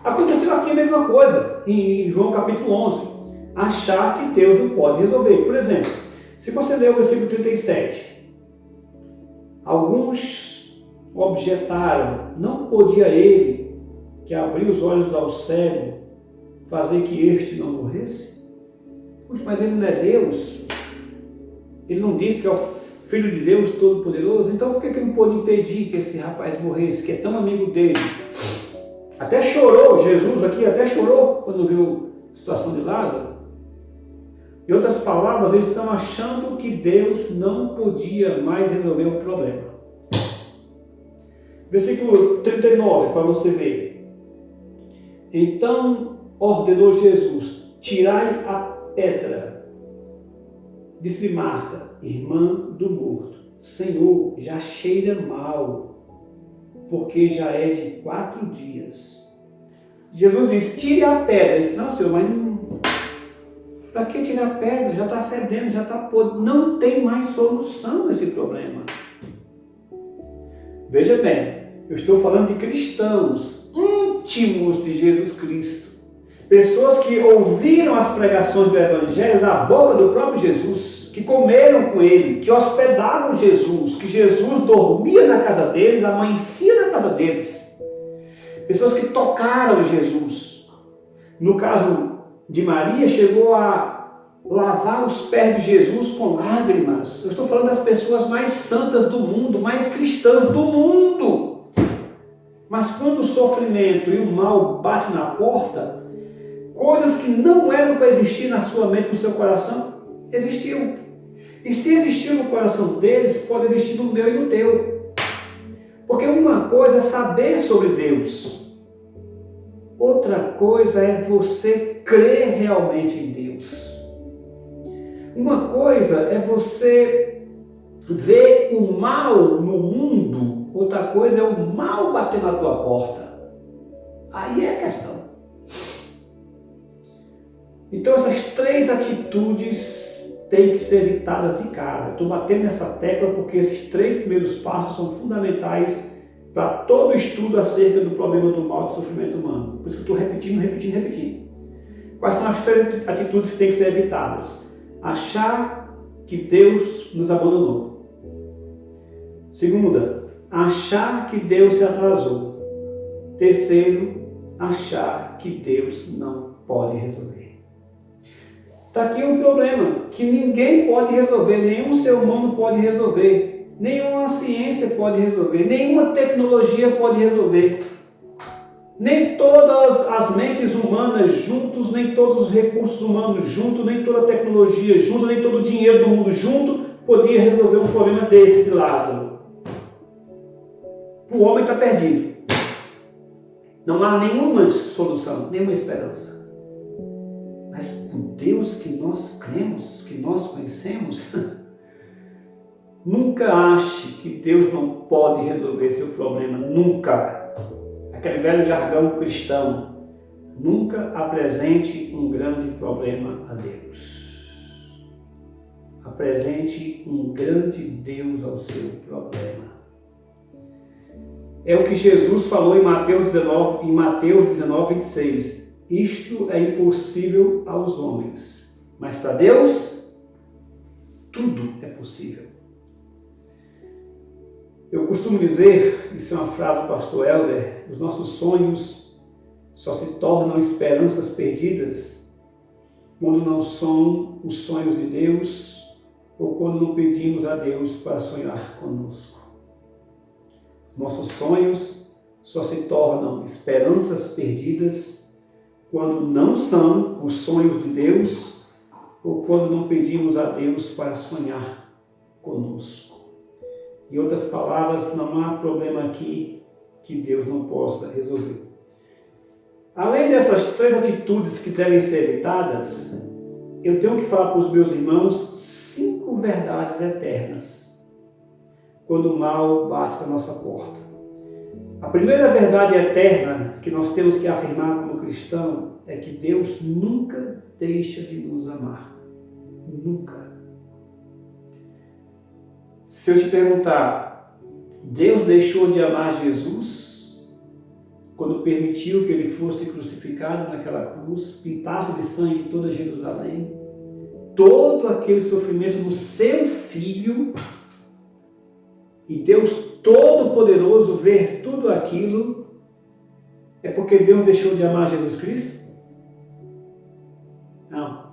Aconteceu aqui a mesma coisa, em João capítulo 11. Achar que Deus não pode resolver. Por exemplo, se você ler o versículo 37, alguns objetaram, não podia ele, que abriu os olhos ao cego, fazer que este não morresse? Puxa, mas ele não é Deus? Ele não disse que é o Filho de Deus Todo-Poderoso? Então por que ele não pôde impedir que esse rapaz morresse, que é tão amigo dele? Até chorou, Jesus aqui até chorou quando viu a situação de Lázaro. Em outras palavras, eles estão achando que Deus não podia mais resolver o problema. Versículo 39, para você ver. Então ordenou Jesus: tirai a pedra. Disse Marta, irmã do morto: Senhor, já cheira mal, porque já é de 4 dias. Jesus disse: tire a pedra. Ele disse: não, Senhor, mas não... para que tirar a pedra? Já está fedendo, já está podre. Não tem mais solução nesse problema. Veja bem, eu estou falando de cristãos íntimos de Jesus Cristo. Pessoas que ouviram as pregações do Evangelho da boca do próprio Jesus, que comeram com ele, que hospedavam Jesus, que Jesus dormia na casa deles, amanhecia na casa deles. Pessoas que tocaram Jesus. No caso de Maria, chegou a lavar os pés de Jesus com lágrimas. Eu estou falando das pessoas mais santas do mundo, mais cristãs do mundo. Mas quando o sofrimento e o mal batem na porta, coisas que não eram para existir na sua mente, no seu coração, existiam. E se existiu no coração deles, pode existir no meu e no teu. Porque uma coisa é saber sobre Deus. Outra coisa é você crer realmente em Deus. Uma coisa é você ver o mal no mundo. Outra coisa é o mal bater na tua porta. Aí é a questão. Então essas 3 atitudes têm que ser evitadas de cara. Eu estou batendo nessa tecla porque esses 3 primeiros passos são fundamentais para todo estudo acerca do problema do mal e do sofrimento humano. Por isso que eu estou repetindo. Quais são as 3 atitudes que têm que ser evitadas? Achar que Deus nos abandonou. Segunda, achar que Deus se atrasou. Terceiro, achar que Deus não pode resolver. Está aqui um problema que ninguém pode resolver, nenhum ser humano pode resolver, nenhuma ciência pode resolver, nenhuma tecnologia pode resolver. Nem todas as mentes humanas juntos, nem todos os recursos humanos juntos, nem toda a tecnologia junto, nem todo o dinheiro do mundo junto podia resolver um problema desse de Lázaro. O homem está perdido. Não há nenhuma solução, nenhuma esperança. Mas por Deus que nós cremos, que nós conhecemos, nunca ache que Deus não pode resolver seu problema, nunca. Aquele velho jargão cristão, nunca apresente um grande problema a Deus. Apresente um grande Deus ao seu problema. É o que Jesus falou em Mateus 19, 26. Isto é impossível aos homens, mas para Deus, tudo é possível. Eu costumo dizer, isso é uma frase do pastor Helder, os nossos sonhos só se tornam esperanças perdidas quando não são os sonhos de Deus ou quando não pedimos a Deus para sonhar conosco. Nossos sonhos só se tornam esperanças perdidas quando não são os sonhos de Deus ou quando não pedimos a Deus para sonhar conosco. Em outras palavras, não há problema aqui que Deus não possa resolver. Além dessas 3 atitudes que devem ser evitadas, eu tenho que falar para os meus irmãos 5 verdades eternas quando o mal bate na nossa porta. A primeira verdade eterna que nós temos que afirmar como cristão é que Deus nunca deixa de nos amar. Nunca. Se eu te perguntar, Deus deixou de amar Jesus quando permitiu que ele fosse crucificado naquela cruz, pintasse de sangue toda Jerusalém, todo aquele sofrimento do seu filho, e Deus Todo-Poderoso ver tudo aquilo, é porque Deus deixou de amar Jesus Cristo? Não.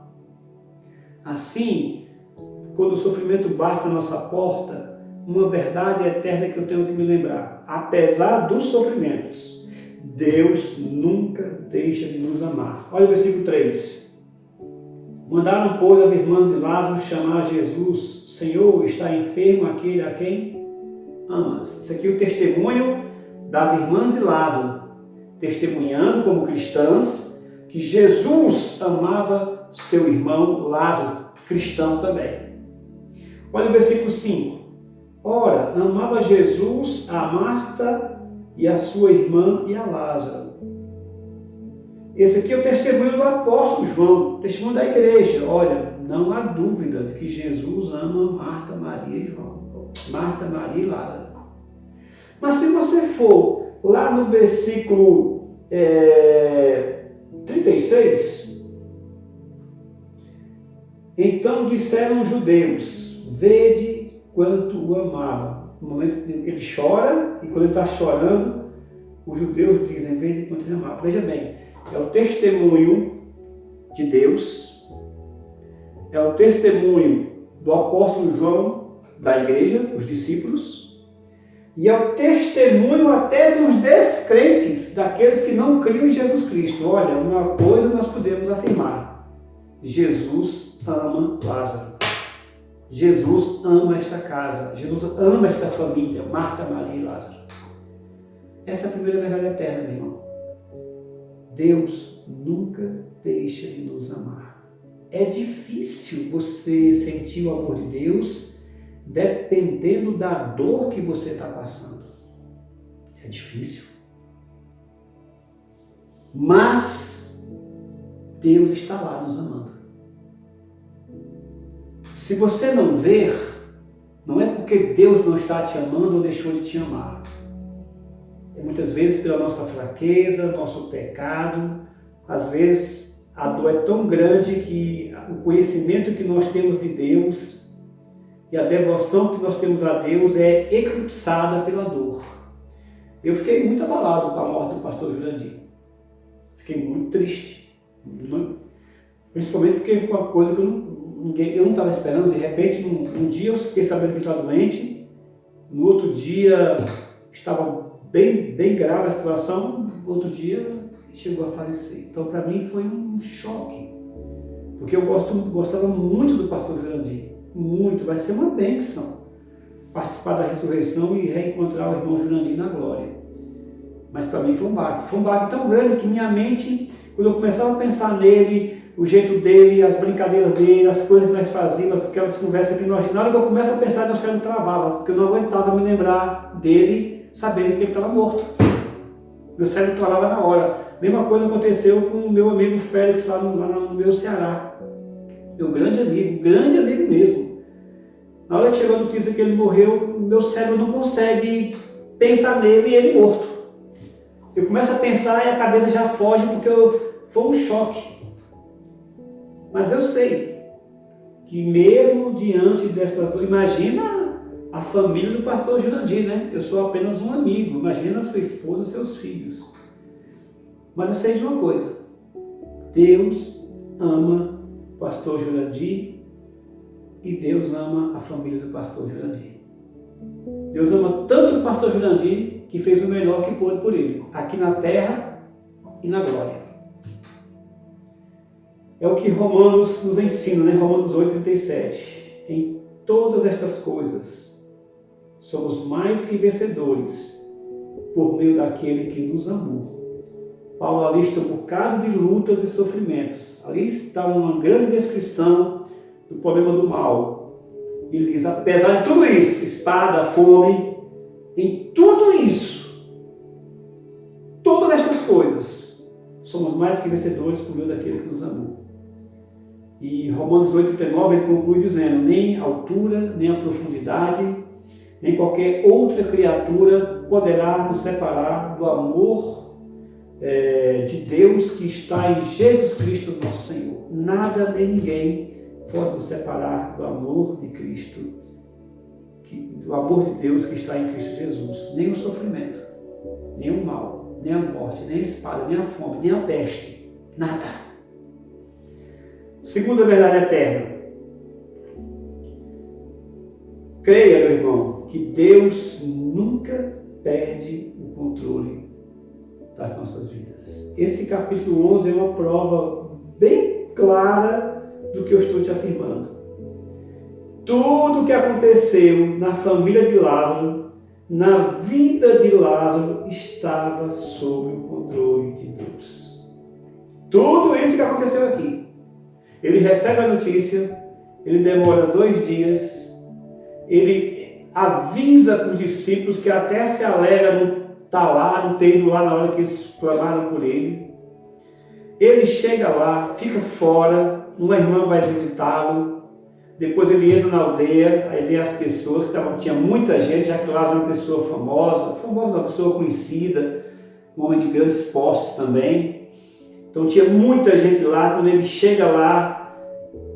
Assim, quando o sofrimento bate na nossa porta, uma verdade eterna que eu tenho que me lembrar. Apesar dos sofrimentos, Deus nunca deixa de nos amar. Olha o versículo 3. Mandaram, pois, as irmãs de Lázaro chamar Jesus. Senhor, está enfermo aquele a quem amas. Isso aqui é o testemunho das irmãs de Lázaro, testemunhando como cristãs que Jesus amava seu irmão Lázaro, cristão também. Olha o versículo 5. Ora, amava Jesus a Marta e a sua irmã e a Lázaro. Esse aqui é o testemunho do apóstolo João, testemunho da igreja. Olha, não há dúvida de que Jesus ama Marta, Maria e João. Marta, Maria e Lázaro. Mas se você for lá no versículo 36, então disseram os judeus, vede quanto o amava. No momento que ele chora, e quando ele está chorando, os judeus dizem, vede quanto ele amava. Veja bem, é o testemunho de Deus, é o testemunho do apóstolo João, da igreja, os discípulos, e é o testemunho até dos descrentes, daqueles que não criam em Jesus Cristo. Olha, uma coisa nós podemos afirmar: Jesus ama Lázaro. Jesus ama esta casa. Jesus ama esta família, Marta, Maria e Lázaro. Essa é a primeira verdade eterna, meu irmão. Deus nunca deixa de nos amar. É difícil você sentir o amor de Deus dependendo da dor que você está passando. É difícil. Mas Deus está lá nos amando. Se você não ver, não é porque Deus não está te amando ou deixou de te amar. É muitas vezes pela nossa fraqueza, nosso pecado. Às vezes a dor é tão grande que o conhecimento que nós temos de Deus e a devoção que nós temos a Deus é eclipsada pela dor. Eu fiquei muito abalado com a morte do pastor Jurandir. Fiquei muito triste. Principalmente porque foi uma coisa que eu não estava esperando. De repente, um dia eu fiquei sabendo que ele estava doente. No outro dia estava bem grave a situação. No outro dia chegou a falecer. Então, para mim, foi um choque. Porque eu gostava muito do pastor Jurandir. Muito, vai ser uma bênção participar da ressurreição e reencontrar o irmão Jurandir na glória. Mas para mim foi um baque. Foi um baque tão grande que minha mente, quando eu começava a pensar nele, o jeito dele, as brincadeiras dele, as coisas que nós fazíamos, aquelas conversas que nós... Na hora que eu começo a pensar, meu cérebro travava, porque eu não aguentava me lembrar dele sabendo que ele estava morto. Meu cérebro travava na hora. Mesma coisa aconteceu com o meu amigo Félix lá no meu Ceará. Meu grande amigo mesmo. Na hora que chegou a notícia que ele morreu, meu cérebro não consegue pensar nele e ele morto. Eu começo a pensar e a cabeça já foge porque foi um choque. Mas eu sei que mesmo diante dessas... Imagina a família do pastor Jurandir, né? Eu sou apenas um amigo. Imagina a sua esposa e seus filhos. Mas eu sei de uma coisa. Deus ama o pastor Jurandir e Deus ama a família do pastor Jurandir. Deus ama tanto o pastor Jurandir que fez o melhor que pôde por ele, aqui na terra e na glória. É o que Romanos nos ensina, né? Romanos 8,37. Em todas estas coisas somos mais que vencedores por meio daquele que nos amou. Paulo alista um bocado de lutas e sofrimentos. Ali está uma grande descrição do problema do mal. Ele diz, apesar de tudo isso, espada, fome, em tudo isso, todas estas coisas, somos mais que vencedores por meio daquele que nos amou. E Romanos 8,39 ele conclui dizendo, nem a altura, nem a profundidade, nem qualquer outra criatura poderá nos separar do amor de Deus que está em Jesus Cristo nosso Senhor. Nada nem ninguém pode nos separar do amor de Cristo, do amor de Deus que está em Cristo Jesus. Nem o sofrimento, nem o mal, nem a morte, nem a espada, nem a fome, nem a peste. Nada. Segunda verdade eterna. Creia, meu irmão, que Deus nunca perde o controle das nossas vidas. Esse capítulo 11 é uma prova bem clara do que eu estou te afirmando. Tudo o que aconteceu na família de Lázaro, na vida de Lázaro, estava sob o controle de Deus. tudo isso que aconteceu aqui. Ele recebe a notícia, ele demora 2 dias, ele avisa para os discípulos que até se alegra não estar lá, não ter ido lá na hora que eles clamaram por ele. Ele chega lá, fica fora, uma irmã vai visitá-lo, depois ele entra na aldeia, aí vem as pessoas, tinha muita gente, já que lá era uma pessoa famosa, uma pessoa conhecida, um homem de grandes postos também. Então tinha muita gente lá. Quando ele chega lá,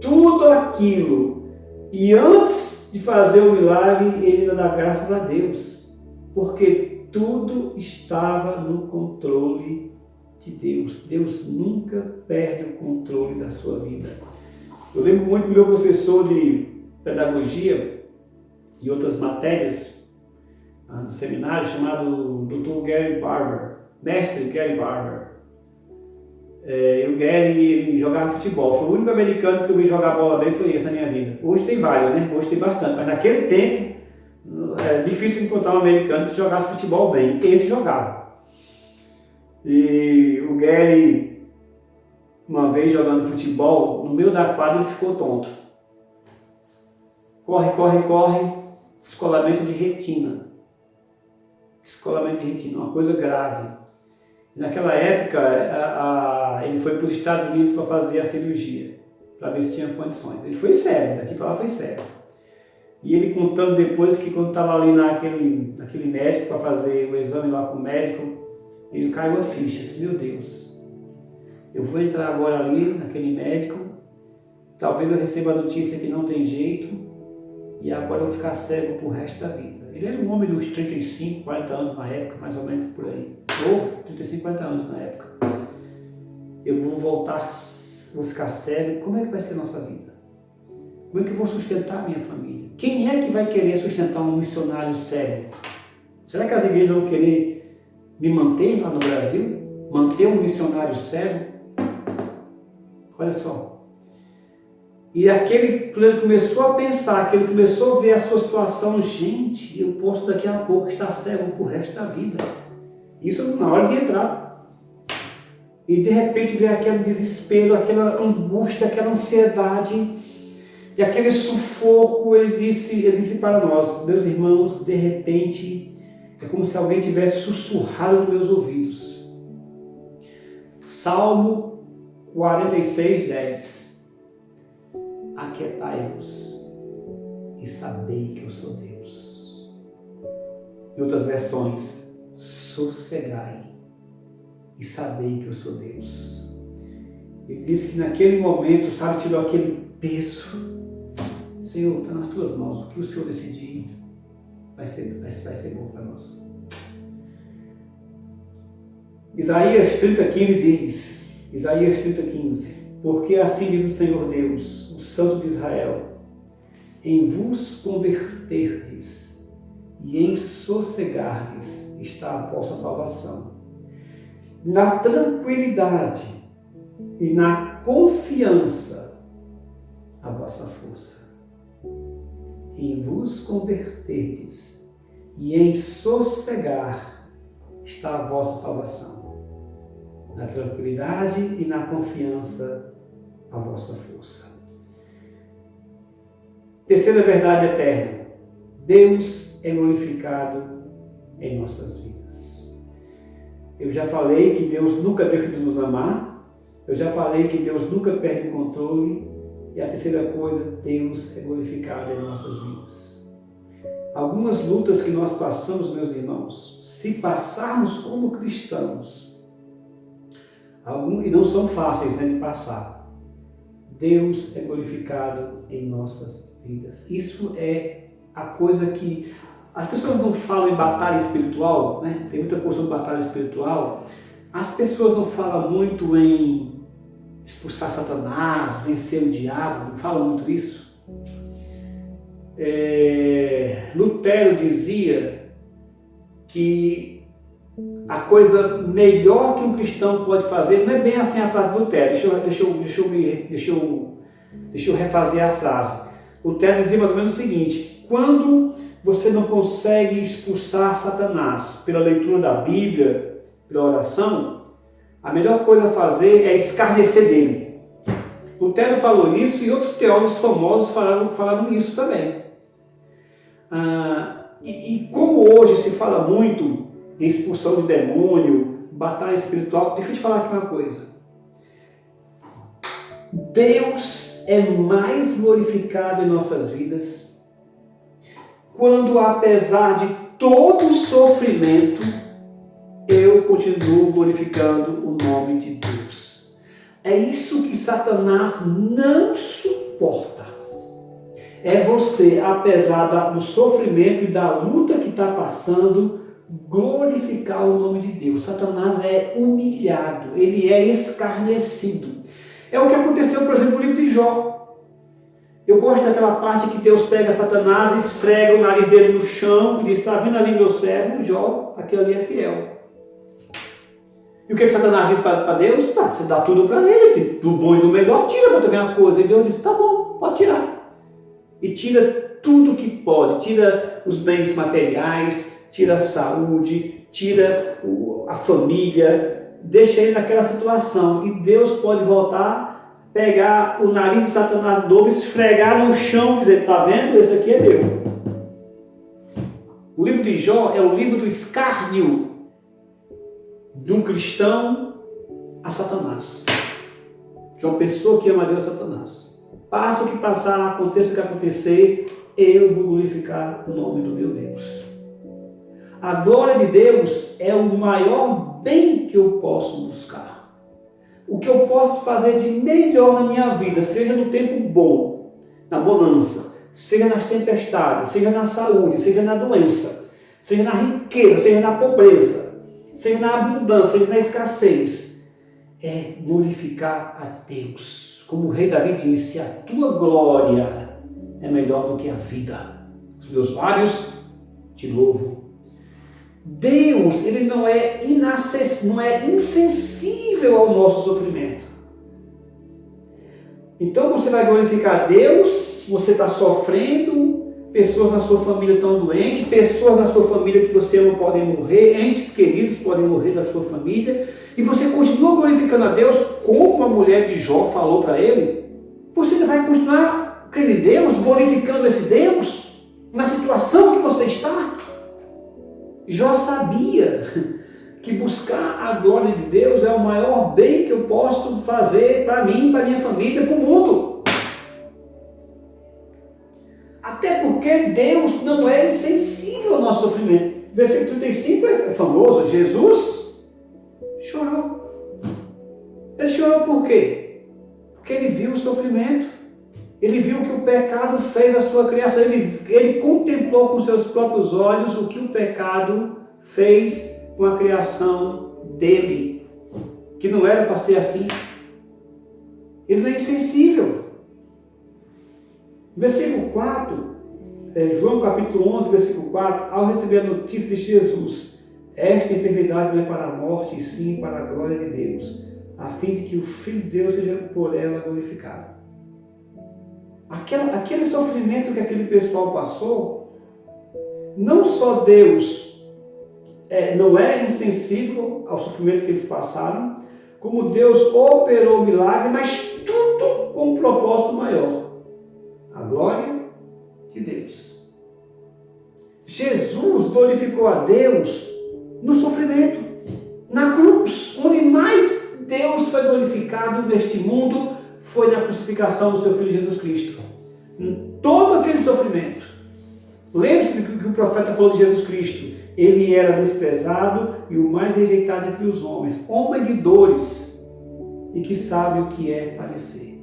tudo aquilo, e antes de fazer o milagre, ele ainda dá graças a Deus, porque tudo estava no controle de Deus. Deus nunca perde o controle da sua vida. Eu lembro muito do meu professor de pedagogia e outras matérias no seminário, chamado Dr. Gary Barber, mestre Gary Barber. O Gary, ele jogava futebol. Foi o único americano que eu vi jogar bola bem, foi esse na minha vida. Hoje tem vários, né? Hoje tem bastante, mas naquele tempo é difícil encontrar um americano que jogasse futebol bem. Esse jogava. E o Gary, uma vez jogando futebol, no meio da quadra ele ficou tonto. Corre, descolamento de retina. Descolamento de retina, uma coisa grave. Naquela época, ele foi para os Estados Unidos para fazer a cirurgia, para ver se tinha condições. Ele foi sério, daqui para lá foi sério. E ele contando depois que quando estava ali naquele médico para fazer o exame lá com o médico, ele caiu a ficha, disse, meu Deus, eu vou entrar agora ali naquele médico, talvez eu receba a notícia que não tem jeito, e agora eu vou ficar cego pro resto da vida. Ele era um homem dos 35, 40 anos na época, mais ou menos por aí. Novo, 35, 40 anos na época. Eu vou voltar, vou ficar cego, como é que vai ser a nossa vida? Como é que eu vou sustentar a minha família? Quem é que vai querer sustentar um missionário cego? Será que as igrejas vão querer me manter lá no Brasil? Manter um missionário cego? Olha só. E quando ele começou a pensar, que ele começou a ver a sua situação, gente, eu posso daqui a pouco estar cego pro resto da vida. Isso na hora de entrar. E de repente veio aquele desespero, aquela angústia, aquela ansiedade, e aquele sufoco. Ele disse para nós, meus irmãos, de repente, é como se alguém tivesse sussurrado nos meus ouvidos. Salmo 46, 10. Aquietai-vos e sabei que eu sou Deus. Em outras versões, sossegai e sabei que eu sou Deus. Ele disse que naquele momento, sabe, tirou aquele peso. Senhor, está nas tuas mãos, o que o Senhor decidir vai ser bom para nós. Isaías 30,15 diz, Isaías 30,15, porque assim diz o Senhor Deus, o Santo de Israel, em vos converterdes e em sossegardes está a vossa salvação. Na tranquilidade e na confiança a vossa força. Em vos converterdes e em sossegar está a vossa salvação. Na tranquilidade e na confiança a vossa força. Terceira verdade eterna. Deus é glorificado em nossas vidas. Eu já falei que Deus nunca deixa de nos amar. Eu já falei que Deus nunca perde o controle. E a terceira coisa, Deus é glorificado em nossas vidas. Algumas lutas que nós passamos, meus irmãos, se passarmos como cristãos, e não são fáceis, né, de passar, Deus é glorificado em nossas vidas. Isso é a coisa que as pessoas não falam em batalha espiritual, né? Tem muita porção de batalha espiritual. As pessoas não falam muito em expulsar Satanás, vencer o diabo, não falam muito isso. Lutero dizia que a coisa melhor que um cristão pode fazer, não é bem assim a frase de Lutero, deixa eu refazer a frase. Lutero dizia mais ou menos o seguinte: quando você não consegue expulsar Satanás pela leitura da Bíblia, pela oração, a melhor coisa a fazer é escarnecer dele. Lutero falou isso e outros teólogos famosos falaram isso também. E como hoje se fala muito em expulsão de demônio, batalha espiritual, deixa eu te falar aqui uma coisa. Deus é mais glorificado em nossas vidas quando, apesar de todo o sofrimento, eu continuo glorificando o nome de Deus. É isso que Satanás não suporta. É você, apesar do sofrimento e da luta que está passando, glorificar o nome de Deus. Satanás é humilhado, ele é escarnecido. É o que aconteceu, por exemplo, no livro de Jó. Eu gosto daquela parte que Deus pega Satanás e esfrega o nariz dele no chão e diz: está vindo ali meu servo, Jó, aquele ali é fiel. E o que Satanás diz para Deus? Você dá tudo para ele, do bom e do melhor, tira para tu ver uma coisa. E Deus diz: tá bom, pode tirar. E tira tudo que pode, tira os bens materiais, tira a saúde, tira a família, deixa ele naquela situação. E Deus pode voltar, pegar o nariz de Satanás de novo, esfregar no chão e dizer: tá vendo? Esse aqui é meu. O livro de Jó é o livro do escárnio de um cristão a Satanás. De uma pessoa que ama a Deus a Satanás. Passa o que passar, aconteça o que acontecer, eu vou glorificar o nome do meu Deus. A glória de Deus é o maior bem que eu posso buscar. O que eu posso fazer de melhor na minha vida, seja no tempo bom, na bonança, seja nas tempestades, seja na saúde, seja na doença, seja na riqueza, seja na pobreza, seja na abundância, seja na escassez, é glorificar a Deus. Como o rei Davi disse: a tua glória é melhor do que a vida. Os meus lábios te louvo. Deus, ele não é insensível ao nosso sofrimento. Então você vai glorificar a Deus, você está sofrendo, pessoas na sua família estão doentes, pessoas na sua família que você ama podem morrer, entes queridos podem morrer da sua família, e você continua glorificando a Deus, como a mulher de Jó falou para ele. Você vai continuar crendo em Deus, glorificando esse Deus, na situação que você está. Jó sabia que buscar a glória de Deus é o maior bem que eu posso fazer para mim, para minha família, para o mundo. Até porque Deus não é insensível ao nosso sofrimento. Versículo 35 é famoso. Jesus chorou. Ele chorou por quê? Porque ele viu o sofrimento. Ele viu o que o pecado fez à sua criação. Ele contemplou com seus próprios olhos o que o pecado fez com a criação dele. Que não era para ser assim. Ele não é insensível. Versículo 4, João capítulo 11, versículo 4, ao receber a notícia de Jesus: esta enfermidade não é para a morte, e sim para a glória de Deus, a fim de que o Filho de Deus seja por ela glorificado. Aquele sofrimento que aquele pessoal passou, não só Deus não é insensível ao sofrimento que eles passaram, como Deus operou o milagre, mas tudo com um propósito maior. A glória de Deus. Jesus glorificou a Deus no sofrimento, na cruz, onde mais Deus foi glorificado neste mundo foi na crucificação do seu Filho Jesus Cristo. Em todo aquele sofrimento. Lembre-se do que o profeta falou de Jesus Cristo. Ele era desprezado e o mais rejeitado entre os homens, homem de dores e que sabe o que é padecer.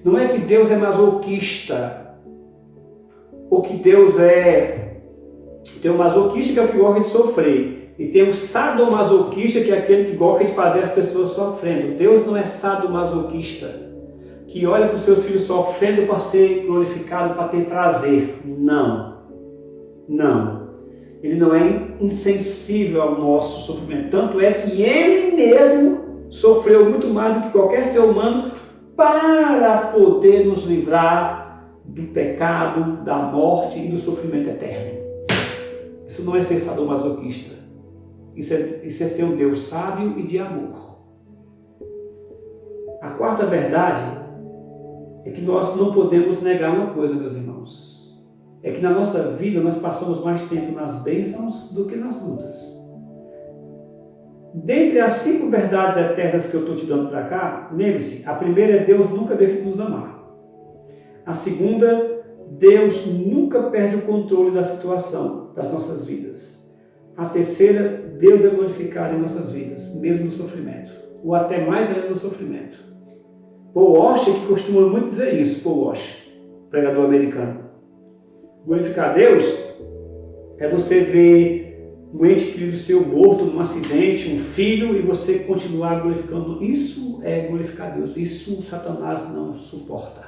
Não é que Deus é masoquista, ou que Deus tem um masoquista que é o que gosta de sofrer, e tem um sadomasoquista que é aquele que gosta de fazer as pessoas sofrendo. Deus não é sadomasoquista, que olha para os seus filhos sofrendo para ser glorificado, para ter prazer. Não. Ele não é insensível ao nosso sofrimento. Tanto é que Ele mesmo sofreu muito mais do que qualquer ser humano para poder nos livrar do pecado, da morte e do sofrimento eterno. Isso não é ser sadomasoquista. Isso é ser um Deus sábio e de amor. A quarta verdade é que nós não podemos negar uma coisa, meus irmãos. É que na nossa vida nós passamos mais tempo nas bênçãos do que nas lutas. Dentre as 5 verdades eternas que eu estou te dando para cá, lembre-se, a primeira é Deus nunca deixa de nos amar. A segunda, Deus nunca perde o controle da situação das nossas vidas. A terceira, Deus é glorificado em nossas vidas, mesmo no sofrimento, ou até mais ainda no sofrimento. Paul Washer, que costuma muito dizer isso, Paul Washer, pregador americano. Glorificar Deus é você ver um ente querido seu morto num acidente, um filho, e você continuar glorificando. Isso é glorificar Deus. Isso Satanás não suporta.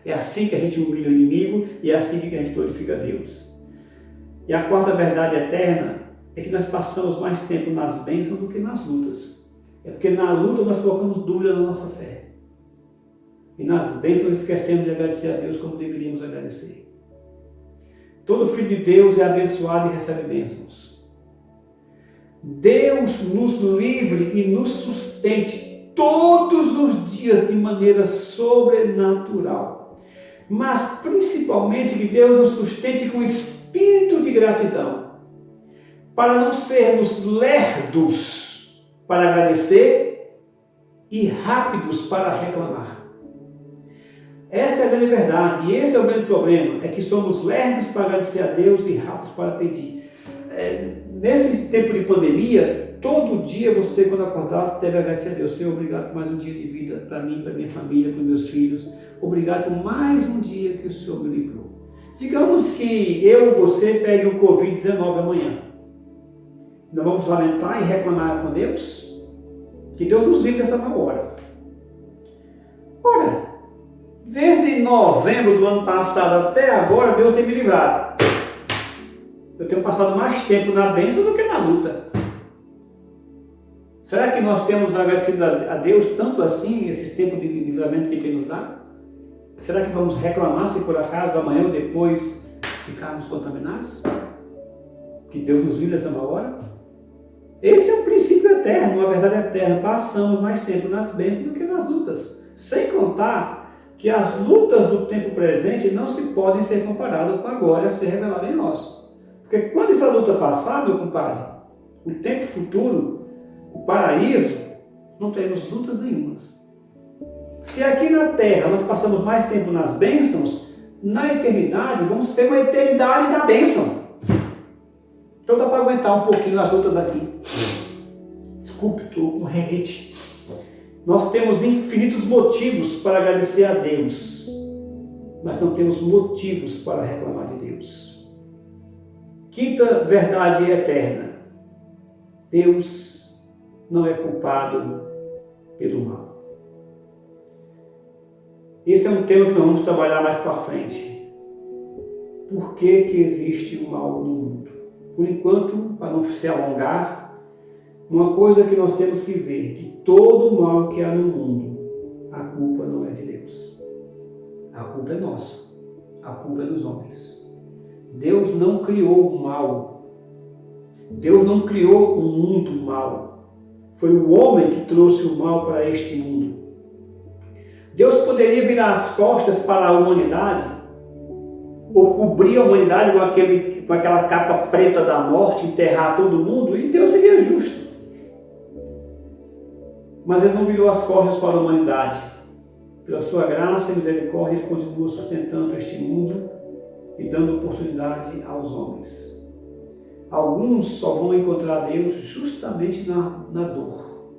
É assim que a gente humilha o inimigo e é assim que a gente glorifica Deus. E a quarta verdade eterna é que nós passamos mais tempo nas bênçãos do que nas lutas. É porque na luta nós colocamos dúvida na nossa fé. E nas bênçãos esquecemos de agradecer a Deus como deveríamos agradecer. Todo filho de Deus é abençoado e recebe bênçãos. Deus nos livre e nos sustente todos os dias de maneira sobrenatural. Mas principalmente que Deus nos sustente com espírito de gratidão, para não sermos lerdos para agradecer e rápidos para reclamar. Essa é a grande verdade e esse é o grande problema, é que somos lerdos para agradecer a Deus e rápidos para pedir. Nesse tempo de pandemia, todo dia você, quando acordar, você deve agradecer a Deus. Senhor, obrigado por mais um dia de vida para mim, para minha família, para meus filhos. Obrigado por mais um dia que o Senhor me livrou. Digamos que eu e você pegue o Covid-19 amanhã. Nós vamos lamentar e reclamar com Deus? Que Deus nos livre dessa má hora. Ora, desde novembro do ano passado até agora, Deus tem me livrado. Eu tenho passado mais tempo na bênção do que na luta. Será que nós temos agradecido a Deus tanto assim, esses tempos de livramento que Ele nos dá? Será que vamos reclamar se por acaso amanhã ou depois ficarmos contaminados? Que Deus nos livre dessa má hora? Esse é um princípio eterno, uma verdade eterna. Passamos mais tempo nas bênçãos do que nas lutas. Sem contar que as lutas do tempo presente não se podem ser comparadas com a glória a ser revelada em nós. Porque quando essa luta passar, meu compadre, o tempo futuro, o paraíso, não teremos lutas nenhumas. Se aqui na Terra nós passamos mais tempo nas bênçãos, na eternidade vamos ter uma eternidade da bênção. Então dá para aguentar um pouquinho as lutas aqui. Desculpe, estou com renite. Nós temos infinitos motivos para agradecer a Deus, mas não temos motivos para reclamar de Deus. Quinta verdade eterna. Deus não é culpado pelo mal. Esse é um tema que nós vamos trabalhar mais para frente. Por que que existe o mal no mundo? Por enquanto, para não se alongar, uma coisa que nós temos que ver, que todo o mal que há no mundo, a culpa não é de Deus. A culpa é nossa. A culpa é dos homens. Deus não criou o mal. Deus não criou um mundo mal. Foi o homem que trouxe o mal para este mundo. Deus poderia virar as costas para a humanidade, ou cobrir a humanidade com aquela capa preta da morte, enterrar todo mundo, e Deus seria justo. Mas Ele não virou as costas para a humanidade. Pela sua graça e misericórdia, Ele continua sustentando este mundo e dando oportunidade aos homens. Alguns só vão encontrar Deus justamente na dor,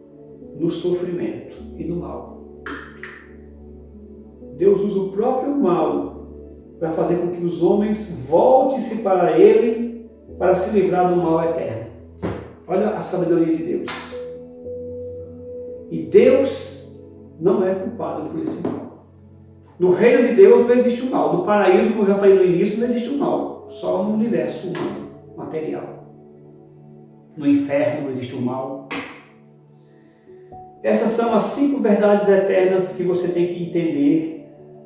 no sofrimento e no mal. Deus usa o próprio mal para fazer com que os homens voltem-se para Ele para se livrar do mal eterno. Olha a sabedoria de Deus. E Deus não é culpado por esse mal. No reino de Deus não existe o mal. No paraíso, como eu já falei no início, não existe o mal. Só no universo humano, material. No inferno não existe o mal. Essas são as 5 verdades eternas que você tem que entender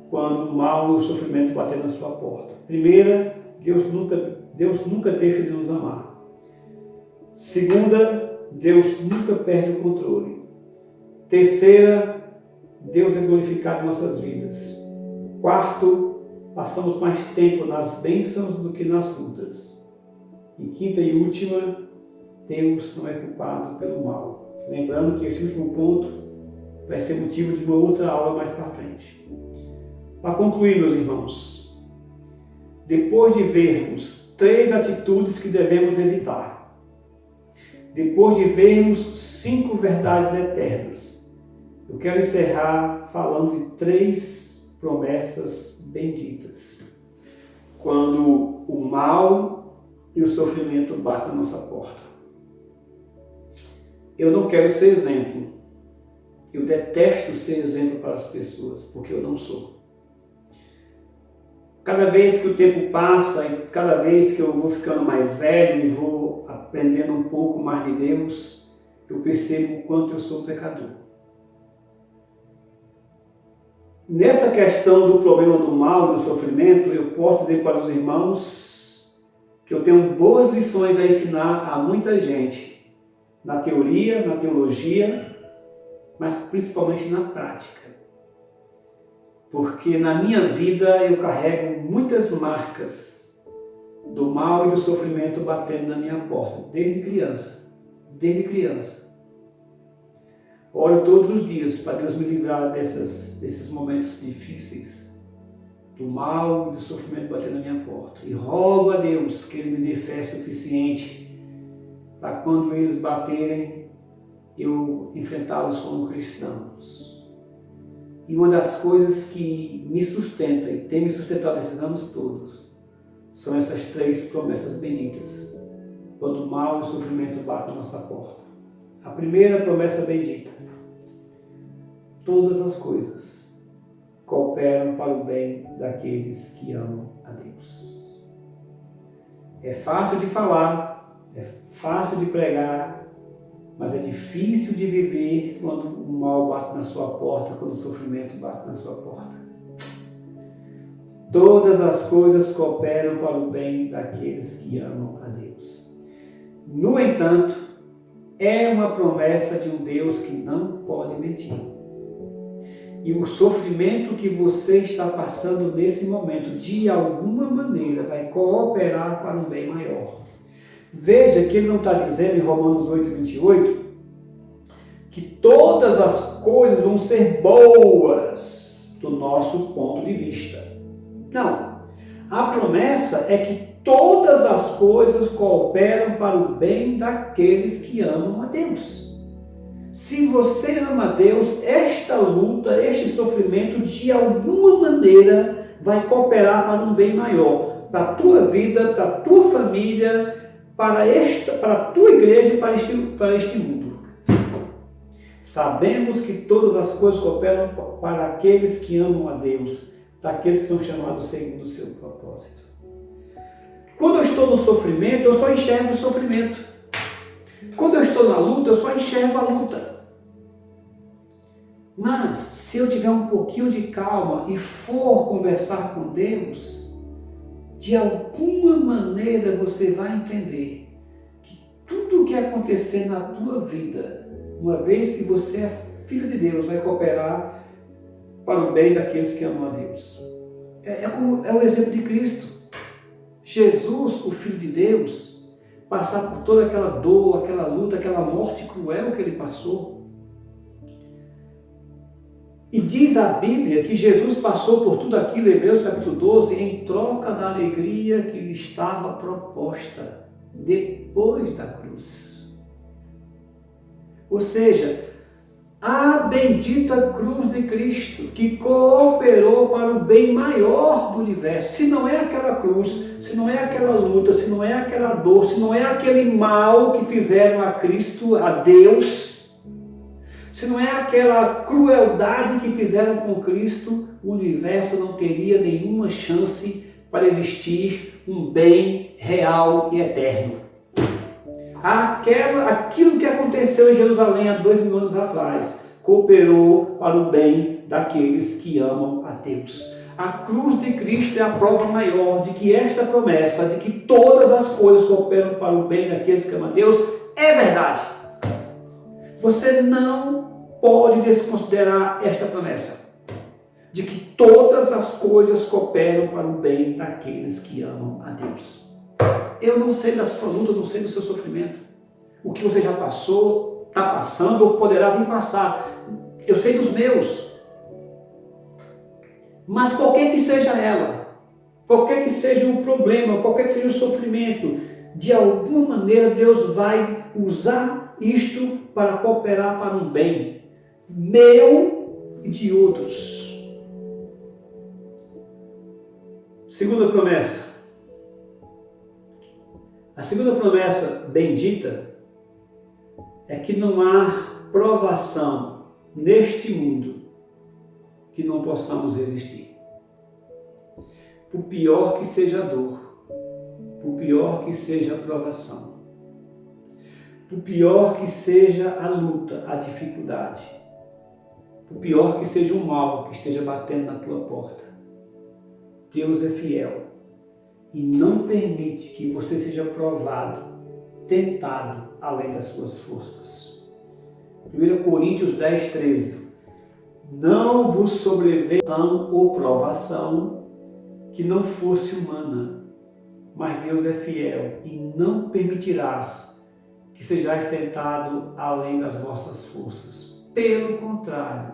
quando o mal e o sofrimento bater na sua porta. Primeira, Deus nunca deixa de nos amar. Segunda, Deus nunca perde o controle. Terceira, Deus é glorificado em nossas vidas. Quarto, passamos mais tempo nas bênçãos do que nas lutas. E quinta e última, Deus não é culpado pelo mal. Lembrando que esse último ponto vai ser motivo de uma outra aula mais para frente. Para concluir, meus irmãos, depois de vermos 3 atitudes que devemos evitar, depois de vermos 5 verdades eternas, eu quero encerrar falando de 3 promessas benditas. Quando o mal e o sofrimento batem na nossa porta. Eu não quero ser exemplo. Eu detesto ser exemplo para as pessoas, porque eu não sou. Cada vez que o tempo passa e cada vez que eu vou ficando mais velho e vou aprendendo um pouco mais de Deus, eu percebo o quanto eu sou pecador. Nessa questão do problema do mal, do sofrimento, eu posso dizer para os irmãos que eu tenho boas lições a ensinar a muita gente, na teoria, na teologia, mas principalmente na prática. Porque na minha vida eu carrego muitas marcas do mal e do sofrimento batendo na minha porta, desde criança. Oro todos os dias para Deus me livrar desses momentos difíceis, do mal e do sofrimento batendo na minha porta. E rogo a Deus que Ele me dê fé suficiente para quando eles baterem, eu enfrentá-los como cristãos. E uma das coisas que me sustenta e tem me sustentado esses anos todos são essas 3 promessas benditas, quando o mal e o sofrimento batem na nossa porta. A primeira promessa bendita: todas as coisas cooperam para o bem daqueles que amam a Deus. É fácil de falar, é fácil de pregar, mas é difícil de viver quando o mal bate na sua porta, quando o sofrimento bate na sua porta. Todas as coisas cooperam para o bem daqueles que amam a Deus. No entanto, é uma promessa de um Deus que não pode mentir. E o sofrimento que você está passando nesse momento, de alguma maneira, vai cooperar para um bem maior. Veja que ele não está dizendo em Romanos 8:28 que todas as coisas vão ser boas do nosso ponto de vista. Não. A promessa é que todas as coisas cooperam para o bem daqueles que amam a Deus. Se você ama a Deus, esta luta, este sofrimento, de alguma maneira, vai cooperar para um bem maior, para a tua vida, para a tua família, para a tua igreja e para este mundo. Sabemos que todas as coisas cooperam para aqueles que amam a Deus, daqueles que são chamados segundo o seu propósito. Quando eu estou no sofrimento, eu só enxergo o sofrimento. Quando eu estou na luta, eu só enxergo a luta. Mas, se eu tiver um pouquinho de calma e for conversar com Deus, de alguma maneira você vai entender que tudo o que acontecer na tua vida, uma vez que você é filho de Deus, vai cooperar para o bem daqueles que amam a Deus. É o exemplo de Cristo. Jesus, o Filho de Deus, passar por toda aquela dor, aquela luta, aquela morte cruel que ele passou. E diz a Bíblia que Jesus passou por tudo aquilo, Hebreus capítulo 12, em troca da alegria que lhe estava proposta depois da cruz. Ou seja, a bendita cruz de Cristo, que cooperou para o bem maior do universo. Se não é aquela cruz, se não é aquela luta, se não é aquela dor, se não é aquele mal que fizeram a Cristo, a Deus, se não é aquela crueldade que fizeram com Cristo, o universo não teria nenhuma chance para existir um bem real e eterno. Aquilo que aconteceu em Jerusalém há 2000 anos atrás cooperou para o bem daqueles que amam a Deus. A cruz de Cristo é a prova maior de que esta promessa, de que todas as coisas cooperam para o bem daqueles que amam a Deus, é verdade. Você não pode desconsiderar esta promessa, de que todas as coisas cooperam para o bem daqueles que amam a Deus. Eu não sei da sua luta, não sei do seu sofrimento, o que você já passou, está passando ou poderá vir passar. Eu sei dos meus. Mas qualquer que seja ela, qualquer que seja o problema, qualquer que seja o sofrimento, de alguma maneira Deus vai usar isto para cooperar para um bem meu e de outros. Segunda promessa. A segunda promessa bendita é que não há provação neste mundo que não possamos resistir. Por pior que seja a dor, por pior que seja a provação, por pior que seja a luta, a dificuldade, por pior que seja o mal que esteja batendo na tua porta, Deus é fiel e não permite que você seja provado, tentado além das suas forças. 1 Coríntios 10, 13. Não vos sobreveio ou provação que não fosse humana, mas Deus é fiel e não permitirás que sejais tentado além das vossas forças. Pelo contrário,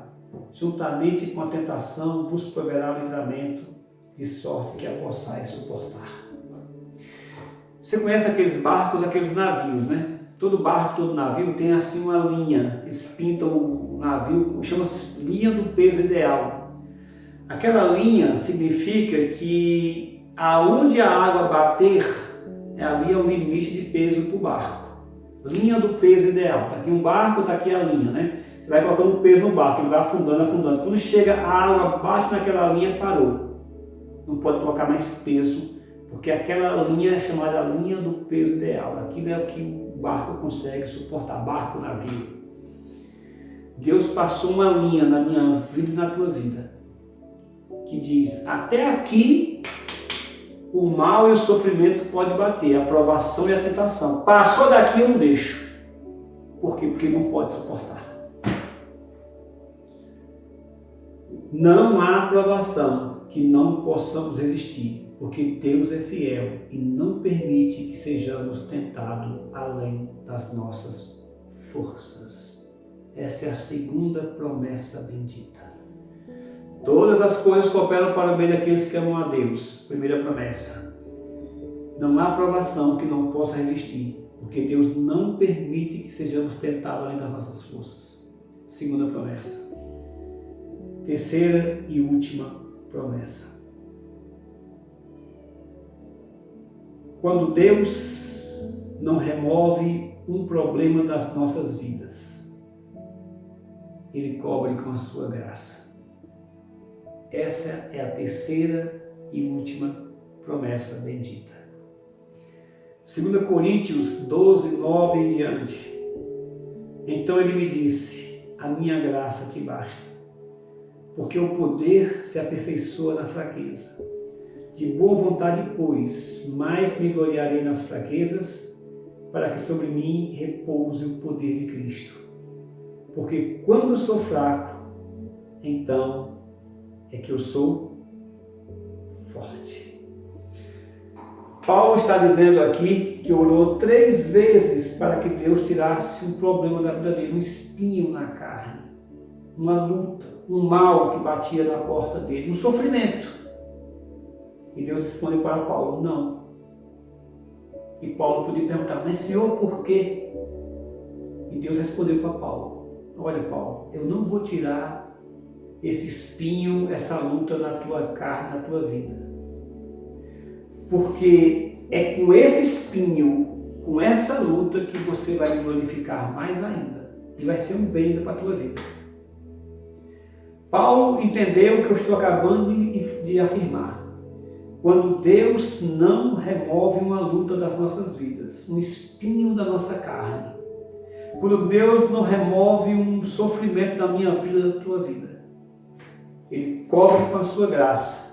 juntamente com a tentação vos proverá o livramento, de sorte que a possais suportar. Você conhece aqueles barcos, aqueles navios, né? Todo barco, todo navio tem assim uma linha. Eles pintam o navio, chama-se linha do peso ideal. Aquela linha significa que aonde a água bater, ali é o limite de peso para o barco. Linha do peso ideal. Está aqui um barco, está aqui a linha, né? Você vai colocando peso no barco, ele vai afundando, afundando. Quando chega a água, bate naquela linha, parou. Não pode colocar mais peso, porque aquela linha é chamada linha do peso ideal. Aquilo é o que o barco consegue suportar, barco, navio. Deus passou uma linha na minha vida e na tua vida, que diz, até aqui o mal e o sofrimento podem bater, a provação e a tentação. Passou daqui eu não deixo. Por quê? Porque não pode suportar. Não há provação que não possamos resistir, porque Deus é fiel e não permite que sejamos tentados além das nossas forças. Essa é a segunda promessa bendita. Todas as coisas cooperam para o bem daqueles que amam a Deus. Primeira promessa. Não há provação que não possa resistir, porque Deus não permite que sejamos tentados além das nossas forças. Segunda promessa. Terceira e última promessa. Quando Deus não remove um problema das nossas vidas, Ele cobre com a sua graça. Essa é a terceira e última promessa bendita. 2 Coríntios 12, 9 em diante. Então ele me disse, a minha graça te basta, porque o poder se aperfeiçoa na fraqueza. De boa vontade, pois, mais me gloriarei nas fraquezas, para que sobre mim repouse o poder de Cristo. Porque quando sou fraco, então é que eu sou forte. Paulo está dizendo aqui que orou 3 vezes para que Deus tirasse um problema da vida dele, um espinho na carne, uma luta, um mal que batia na porta dele, um sofrimento. E Deus respondeu para Paulo, não. E Paulo podia perguntar, mas Senhor, por quê? E Deus respondeu para Paulo, olha Paulo, eu não vou tirar esse espinho, essa luta na tua carne, na tua vida. Porque é com esse espinho, com essa luta que você vai me glorificar mais ainda. E vai ser um bem para a tua vida. Paulo entendeu o que eu estou acabando de afirmar. Quando Deus não remove uma luta das nossas vidas, um espinho da nossa carne, quando Deus não remove um sofrimento da minha vida, da tua vida, Ele cobre com a sua graça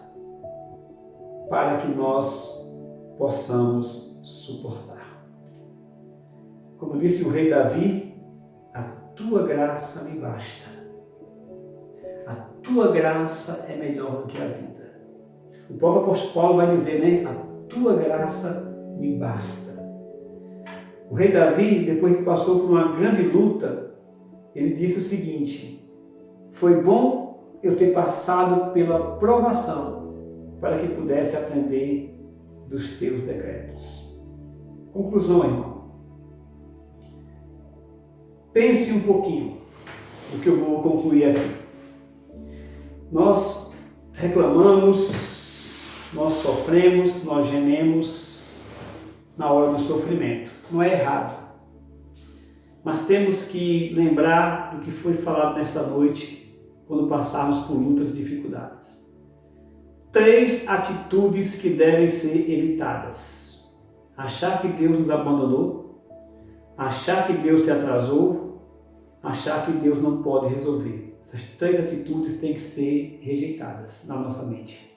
para que nós possamos suportar. Como disse o rei Davi, a tua graça me basta. A tua graça é melhor do que a vida. O próprio apóstolo Paulo vai dizer, né? A tua graça me basta. O rei Davi, depois que passou por uma grande luta, ele disse o seguinte: foi bom eu ter passado pela provação para que pudesse aprender dos teus decretos. Conclusão, irmão. Pense um pouquinho o que eu vou concluir aqui. Nós reclamamos, nós sofremos, nós gememos na hora do sofrimento. Não é errado. Mas temos que lembrar do que foi falado nesta noite quando passarmos por lutas e dificuldades. 3 atitudes que devem ser evitadas: achar que Deus nos abandonou, achar que Deus se atrasou, achar que Deus não pode resolver. Essas 3 atitudes têm que ser rejeitadas na nossa mente.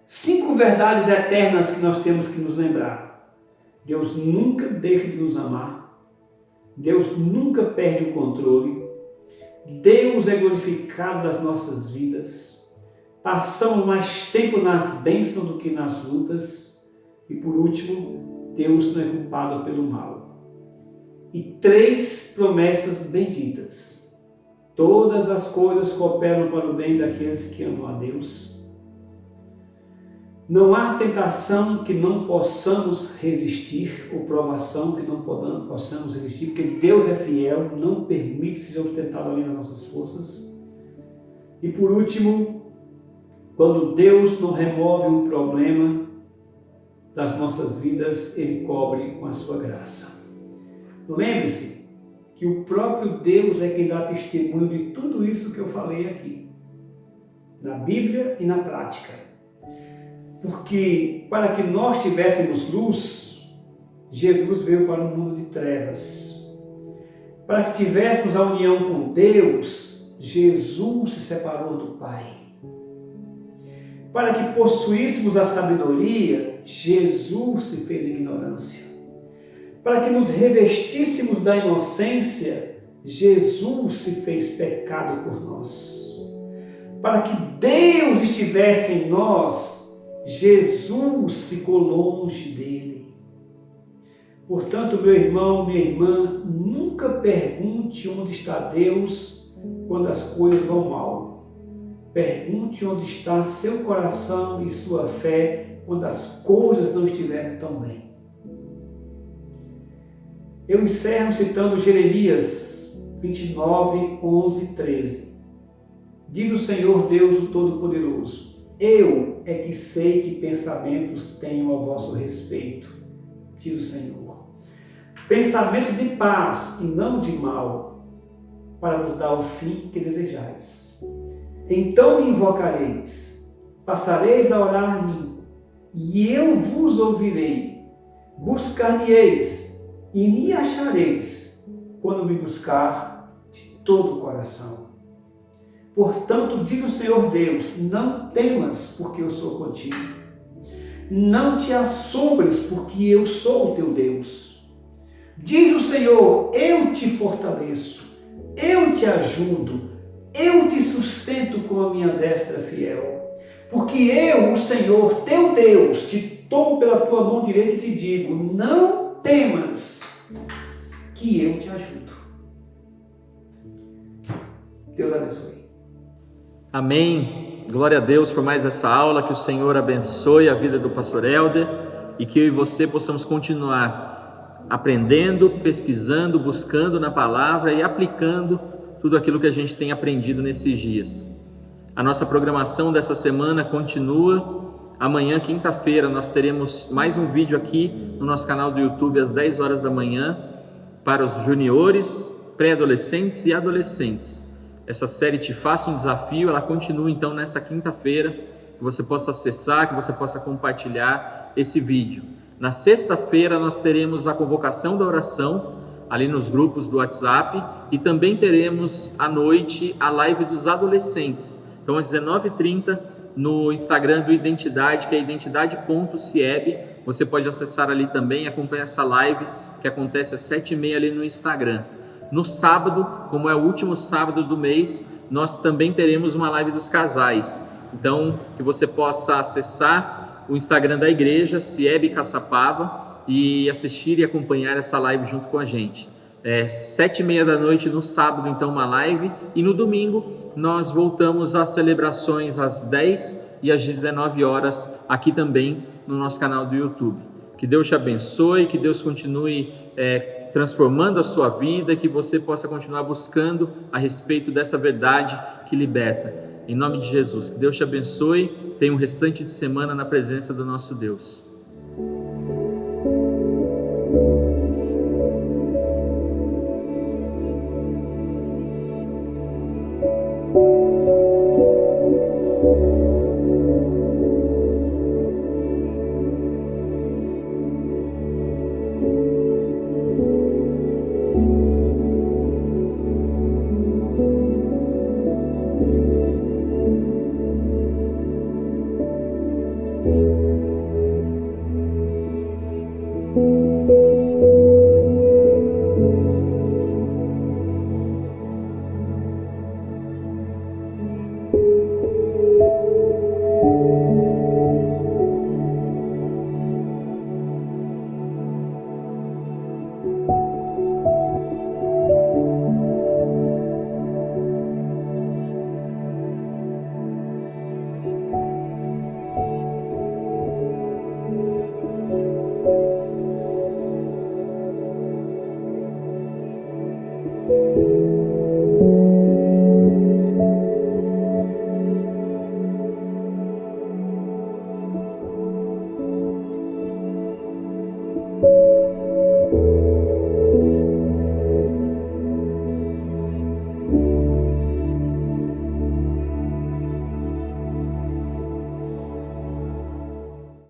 5 verdades eternas que nós temos que nos lembrar: Deus nunca deixa de nos amar, Deus nunca perde o controle, Deus é glorificado nas nossas vidas, passamos mais tempo nas bênçãos do que nas lutas, e por último, Deus não é culpado pelo mal. E 3 promessas benditas: todas as coisas cooperam para o bem daqueles que amam a Deus. Não há tentação que não possamos resistir, ou provação que não possamos resistir, porque Deus é fiel, não permite que sejamos tentados além das nossas forças. E por último, quando Deus não remove um problema das nossas vidas, Ele cobre com a sua graça. Lembre-se que o próprio Deus é quem dá testemunho de tudo isso que eu falei aqui, na Bíblia e na prática. Porque para que nós tivéssemos luz, Jesus veio para um mundo de trevas. Para que tivéssemos a união com Deus, Jesus se separou do Pai. Para que possuíssemos a sabedoria, Jesus se fez ignorância. Para que nos revestíssemos da inocência, Jesus se fez pecado por nós. Para que Deus estivesse em nós, Jesus ficou longe dele. Portanto, meu irmão, minha irmã, nunca pergunte onde está Deus quando as coisas vão mal. Pergunte onde está seu coração e sua fé quando as coisas não estiverem tão bem. Eu encerro citando Jeremias 29, 11 e 13. Diz o Senhor Deus o Todo-Poderoso: eu é que sei que pensamentos tenho a vosso respeito, diz o Senhor. Pensamentos de paz e não de mal, para vos dar o fim que desejais. Então me invocareis, passareis a orar a mim, e eu vos ouvirei. Buscar-me-eis e me achareis, quando me buscar de todo o coração. Portanto, diz o Senhor Deus: não temas, porque eu sou contigo. Não te assombres, porque eu sou o teu Deus. Diz o Senhor: eu te fortaleço, eu te ajudo, eu te sustento com a minha destra fiel. Porque eu, o Senhor, teu Deus, te tomo pela tua mão direita e te digo: não temas, que eu te ajudo. Deus abençoe. Amém. Glória a Deus por mais essa aula. Que o Senhor abençoe a vida do pastor Helder e que eu e você possamos continuar aprendendo, pesquisando, buscando na palavra e aplicando tudo aquilo que a gente tem aprendido nesses dias. A nossa programação dessa semana continua. Amanhã, quinta-feira, nós teremos mais um vídeo aqui no nosso canal do YouTube às 10 horas da manhã para os juniores, pré-adolescentes e adolescentes. Essa série Te Faça um Desafio, ela continua então nessa quinta-feira, que você possa acessar, que você possa compartilhar esse vídeo. Na sexta-feira nós teremos a convocação da oração, ali nos grupos do WhatsApp, e também teremos à noite a live dos adolescentes. Então às 19h30 no Instagram do Identidade, que é identidade.cieb, você pode acessar ali também e acompanhar essa live que acontece às 7h30 ali no Instagram. No sábado, como é o último sábado do mês, nós também teremos uma live dos casais. Então, que você possa acessar o Instagram da igreja, Cieb Caçapava, e assistir e acompanhar essa live junto com a gente. 7h30 da noite no sábado, então, uma live, e no domingo nós voltamos às celebrações às 10 e às 19 horas, aqui também no nosso canal do YouTube. Que Deus te abençoe, que Deus continue transformando a sua vida, que você possa continuar buscando a respeito dessa verdade que liberta. Em nome de Jesus, que Deus te abençoe, tenha um restante de semana na presença do nosso Deus.